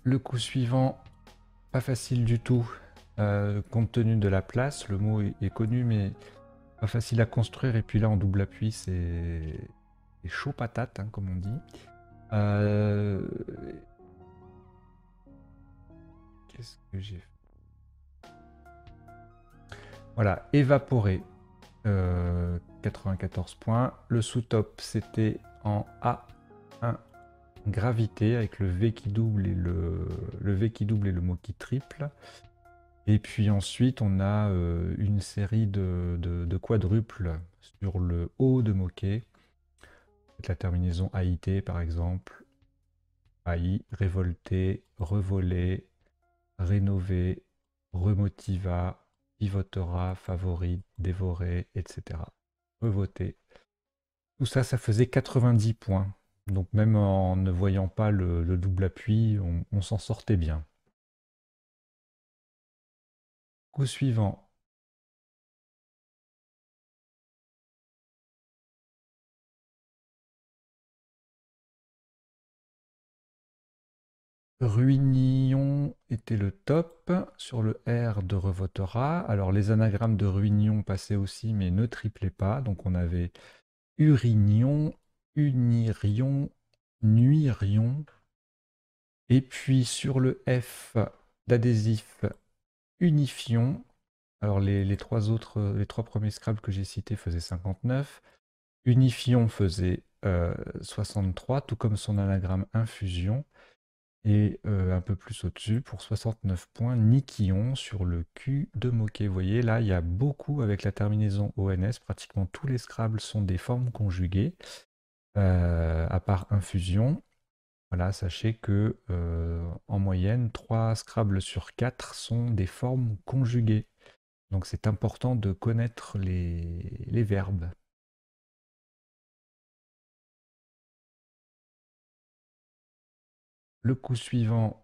Le coup suivant, pas facile du tout, compte tenu de la place. Le mot est connu, mais pas facile à construire. Et puis là, en double appui, c'est chaud patate, hein, comme on dit. Qu'est-ce que j'ai fait? Voilà, évaporé. 94 points. Le sous-top, c'était en A1 gravité avec le V qui double et le V qui double et le mot qui triple. Et puis ensuite, on a une série de quadruples sur le O de moquet. La terminaison AIT par exemple. AI, révolté, revolé, rénové, remotiva, pivotera, favori, dévoré, etc. Revoté. Tout ça, ça faisait 90 points. Donc même en ne voyant pas le double appui, on s'en sortait bien. Coup suivant. Ruignon était le top. Sur le R de revotera. Alors les anagrammes de Ruignon passaient aussi, mais ne triplaient pas. Donc on avait Urignon, Unirion, Nuirion. Et puis sur le F d'adhésif, Unifion. Alors les trois premiers Scrabble que j'ai cités faisaient 59. Unifion faisait 63, tout comme son anagramme Infusion. Et un peu plus au-dessus, pour 69 points, Nikion sur le Q de moquet. Vous voyez, là, il y a beaucoup avec la terminaison ONS. Pratiquement tous les Scrabble sont des formes conjuguées, à part Infusion. Voilà, sachez que en moyenne, 3 Scrabble sur 4 sont des formes conjuguées. Donc c'est important de connaître les verbes. Le coup suivant,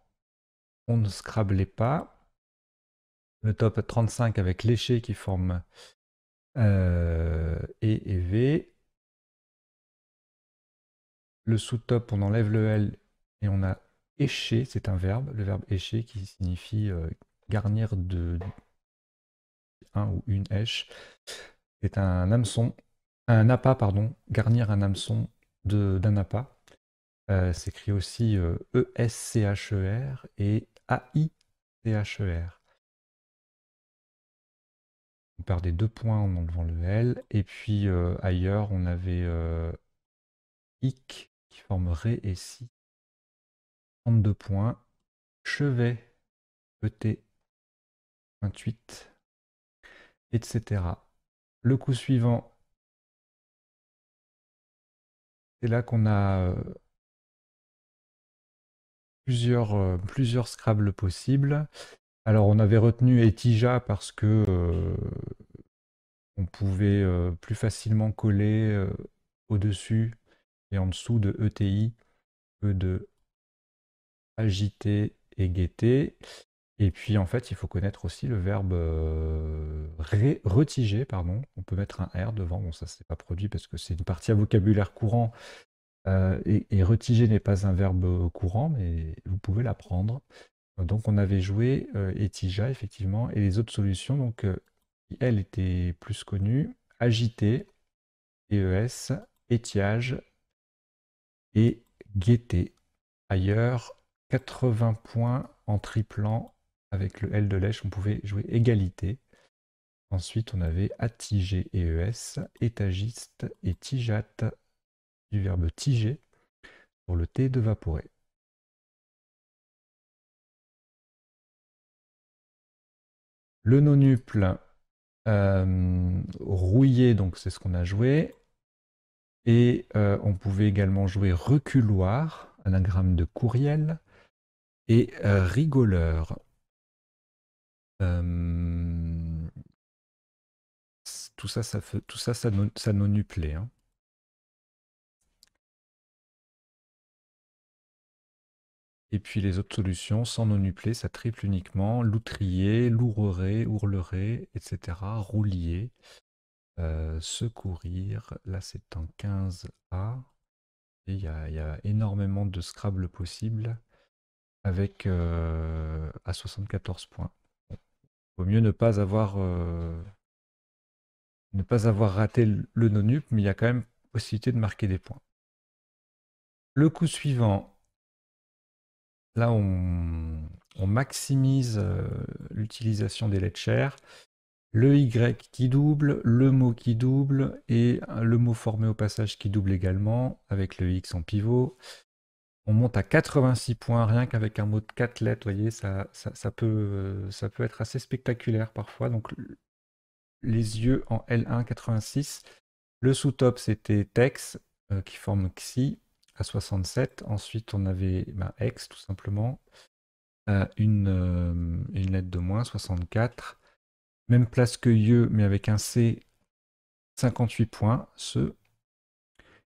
on ne scrablait pas. Le top 35 avec l'éché qui forme E et V. Le sous-top, on enlève le L et on a écher, c'est un verbe, le verbe écher qui signifie garnir de un ou une èche. C'est un hameçon, un appât, pardon, garnir un hameçon d'un appât. S'écrit aussi E-S-C-H-E-R et A-I-C-H-E-R. On perdait 2 points en enlevant le L. Et puis ailleurs, on avait IC qui forme Ré et Si. 32 points. Chevet, ET, 28, etc. Le coup suivant, c'est là qu'on a plusieurs Scrabble possibles. Alors on avait retenu Etija parce que on pouvait plus facilement coller au-dessus et en dessous de ETI que de agiter et guetter. Et puis en fait, il faut connaître aussi le verbe retiger, pardon. On peut mettre un R devant. Bon, ça c'est pas produit parce que c'est une partie à vocabulaire courant. Et retiger n'est pas un verbe courant, mais vous pouvez l'apprendre. Donc on avait joué Etija, effectivement, et les autres solutions, donc qui, elles étaient plus connues, agiter, EES, étiage et guetter. Ailleurs, 80 points en triplant avec le L de lèche, on pouvait jouer égalité. Ensuite, on avait attiger EES, étagiste et tijate du verbe tiger pour le T de vaporer. Le nonuple rouillé, donc c'est ce qu'on a joué. Et on pouvait également jouer reculoir, anagramme de courriel, et rigoleur. Tout ça, ça nonuplait. Hein. Et puis les autres solutions, sans nonupler, ça triple uniquement. Loutrier, loureret, ourleret, etc. Roulier, secourir. Là, c'est en 15A. Et il y a énormément de Scrabble possibles avec à 74 points. Bon, vaut mieux ne pas avoir raté le nonup, mais il y a quand même possibilité de marquer des points. Le coup suivant, là on maximise l'utilisation des lettres chères. Le Y qui double, le mot qui double et le mot formé au passage qui double également avec le X en pivot. On monte à 86 points rien qu'avec un mot de 4 lettres, vous voyez, ça peut être assez spectaculaire parfois. Donc les yeux en L1 86. Le sous-top c'était Tex qui forme Xi à 67. Ensuite on avait X tout simplement. Une lettre de moins, 64. Même place que Ye, mais avec un C, 58 points, ce.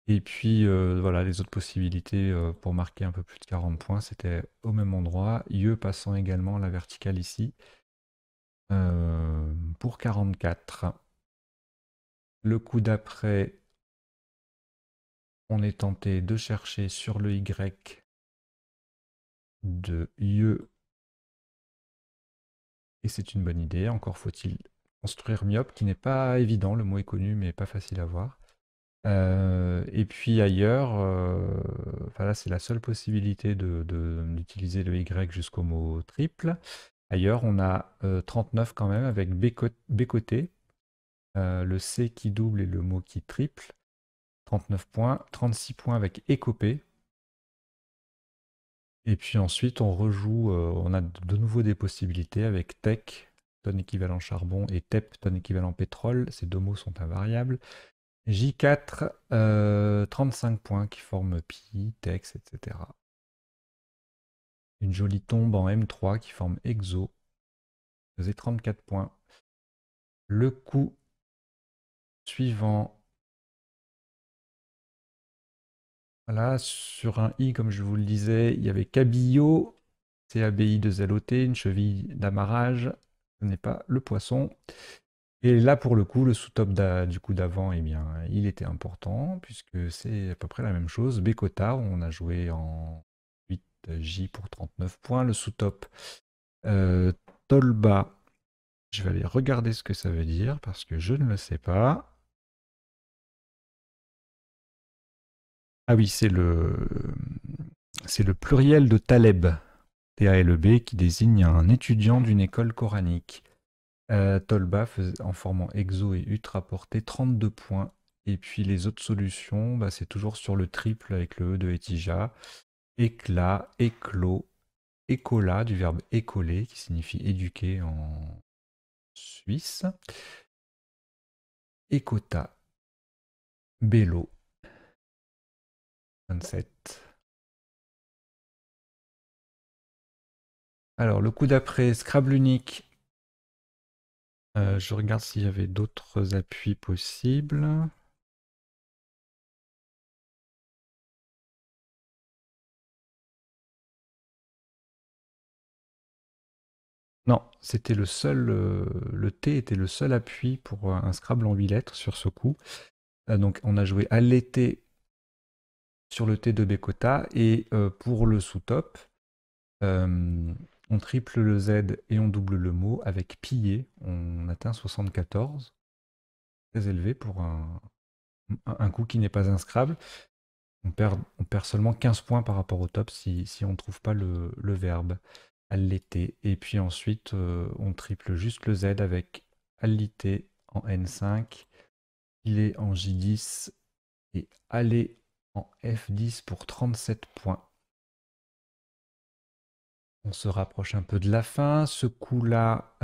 Et puis voilà, les autres possibilités pour marquer un peu plus de 40 points, c'était au même endroit. Ye passant également la verticale ici pour 44. Le coup d'après, on est tenté de chercher sur le Y de Ye. Et c'est une bonne idée. Encore faut-il construire myope, qui n'est pas évident. Le mot est connu, mais pas facile à voir. Et puis ailleurs, là c'est la seule possibilité d'utiliser le Y jusqu'au mot triple. Ailleurs, on a 39 quand même avec bécoté, le C qui double et le mot qui triple. 39 points, 36 points avec écopé. Et puis ensuite, on rejoue, on a de nouveau des possibilités avec tech, tonne équivalent charbon, et tep, tonne équivalent pétrole. Ces deux mots sont invariables. J4, 35 points qui forment pi, tex, etc. Une jolie tombe en M3 qui forme exo, faisait 34 points. Le coup suivant, voilà, sur un I, comme je vous le disais, il y avait cabillaud, CABI2LOT, une cheville d'amarrage, ce n'est pas le poisson. Et là, pour le coup, le sous-top du coup d'avant, eh bien, il était important, puisque c'est à peu près la même chose. Bécotard, on a joué en 8 J pour 39 points. Le sous-top, Tolba. Je vais aller regarder ce que ça veut dire parce que je ne le sais pas. Ah oui, c'est le pluriel de Taleb, T-A-L-E-B, qui désigne un étudiant d'une école coranique. Tolba, en formant exo et ut, rapportait 32 points. Et puis les autres solutions, bah, c'est toujours sur le triple avec le E de Etija. Éclat, éclos, écola, du verbe écoler, qui signifie éduquer en suisse. Écota, bélo, 27. Alors, le coup d'après, Scrabble unique. Je regarde s'il y avait d'autres appuis possibles. Non, c'était le seul. Le T était le seul appui pour un Scrabble en 8 lettres sur ce coup. Donc, on a joué à l'été sur le T de Bécota. Et pour le sous-top, on triple le Z et on double le mot avec piller. On atteint 74. Très élevé pour un coup qui n'est pas un Scrabble. On perd seulement 15 points par rapport au top si on ne trouve pas le verbe allaiter. Et puis ensuite, on triple juste le Z avec allaiter en N5, il est en J10 et aller en F10 pour 37 points. On se rapproche un peu de la fin. Ce coup-là,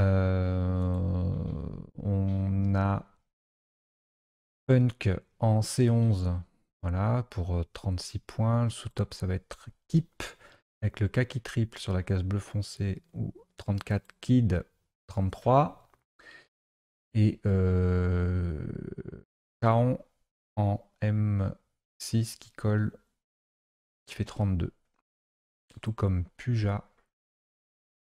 on a Punk en C11. Voilà, pour 36 points. Le sous-top, ça va être Keep, avec le K qui triple sur la case bleu foncé, ou 34 Kid, 33. Et Kaon en M6 qui colle, qui fait 32. Tout comme Puja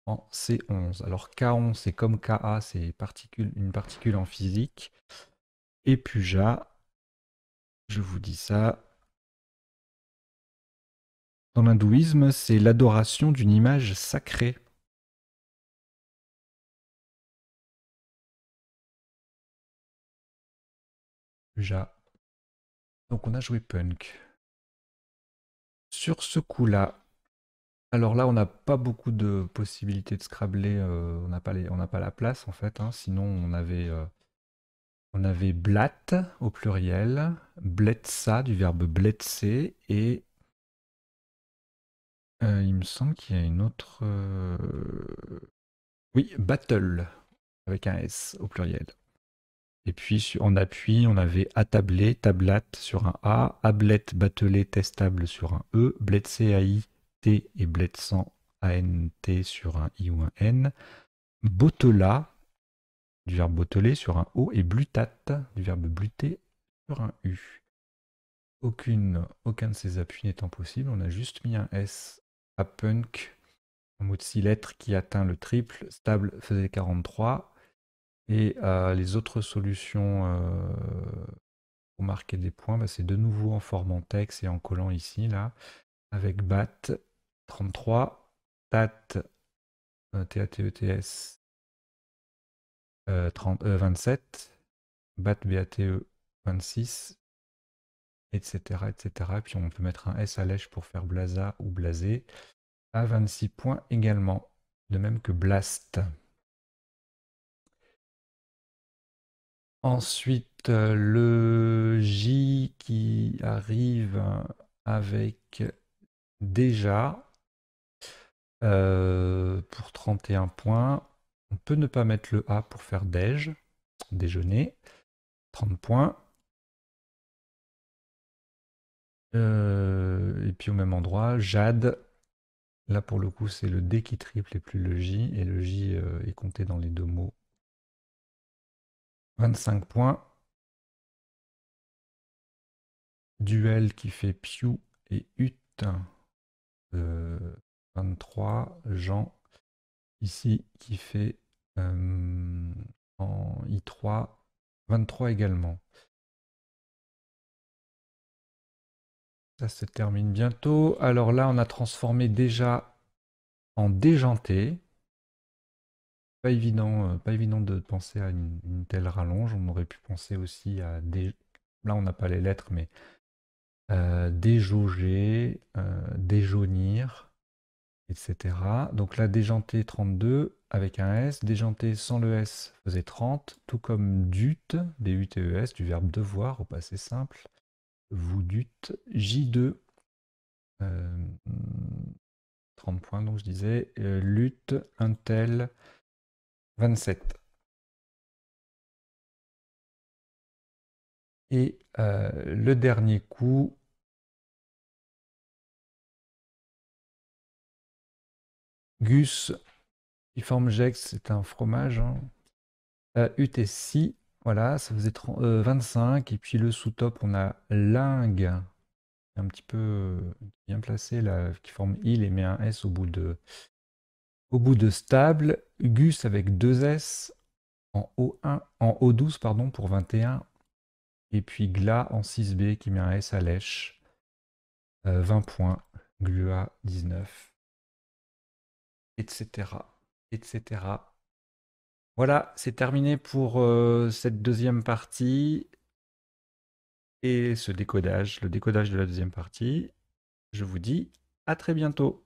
en C11. Alors Kaon, c'est comme Ka, c'est une particule en physique. Et Puja, je vous dis ça. Dans l'hindouisme, c'est l'adoration d'une image sacrée. Puja. Donc on a joué punk. Sur ce coup-là, alors là on n'a pas beaucoup de possibilités de scrabbler, on n'a pas la place en fait, hein. Sinon on avait blatt au pluriel, bletsa du verbe bletser, et il me semble qu'il y a une autre... Oui, battle, avec un S au pluriel. Et puis en appui, on avait attablé, tablat sur un A, ablette, battelé, testable sur un E, bletsé, AI, T et bletsan, ANT sur un I ou un N, botela, du verbe boteler sur un O, et blutat, du verbe bluter sur un U. Aucun de ces appuis n'étant possible, on a juste mis un S à punk, un mot de 6 lettres qui atteint le triple, stable faisait 43, et les autres solutions pour marquer des points, bah, c'est de nouveau en formant texte et en collant ici, là, avec BAT 33, TAT, TATETS 27, BAT BATE 26, etc., etc. Puis on peut mettre un S à lèche pour faire Blaza ou Blasé à 26 points également, de même que Blast. Ensuite, le J qui arrive avec déjà pour 31 points. On peut ne pas mettre le A pour faire déj, déjeuner, 30 points. Et puis au même endroit, Jade, là pour le coup c'est le D qui triple et plus le J, et le J est compté dans les deux mots. 25 points. Duel qui fait Piu et Ut, 23. Jean ici qui fait en I3, 23 également. Ça se termine bientôt. Alors là, on a transformé déjà en déjanté. Pas évident de penser à une telle rallonge. On aurait pu penser aussi à des... Là, on n'a pas les lettres, mais déjauger, déjaunir, etc. Donc là, déjanté 32 avec un S. Déjanté sans le S faisait 30, tout comme dut, D-U-T-E-S, du verbe devoir au passé simple. Vous dûtes, J2, euh, 30 points, donc je disais, lutte, intel, 27. Et le dernier coup, Gus, qui forme Gex, c'est un fromage. Hein. UT6, voilà, ça faisait 25. Et puis le sous-top, on a Lingue, un petit peu bien placé, là, qui forme il et met un S au bout de stable. Gus avec deux S en O1, en O12, pardon, pour 21. Et puis Gla en 6B qui met un S à lèche. 20 points. Glua 19. Etc. Etc. Voilà, c'est terminé pour cette deuxième partie et ce décodage, le décodage de la deuxième partie. Je vous dis à très bientôt.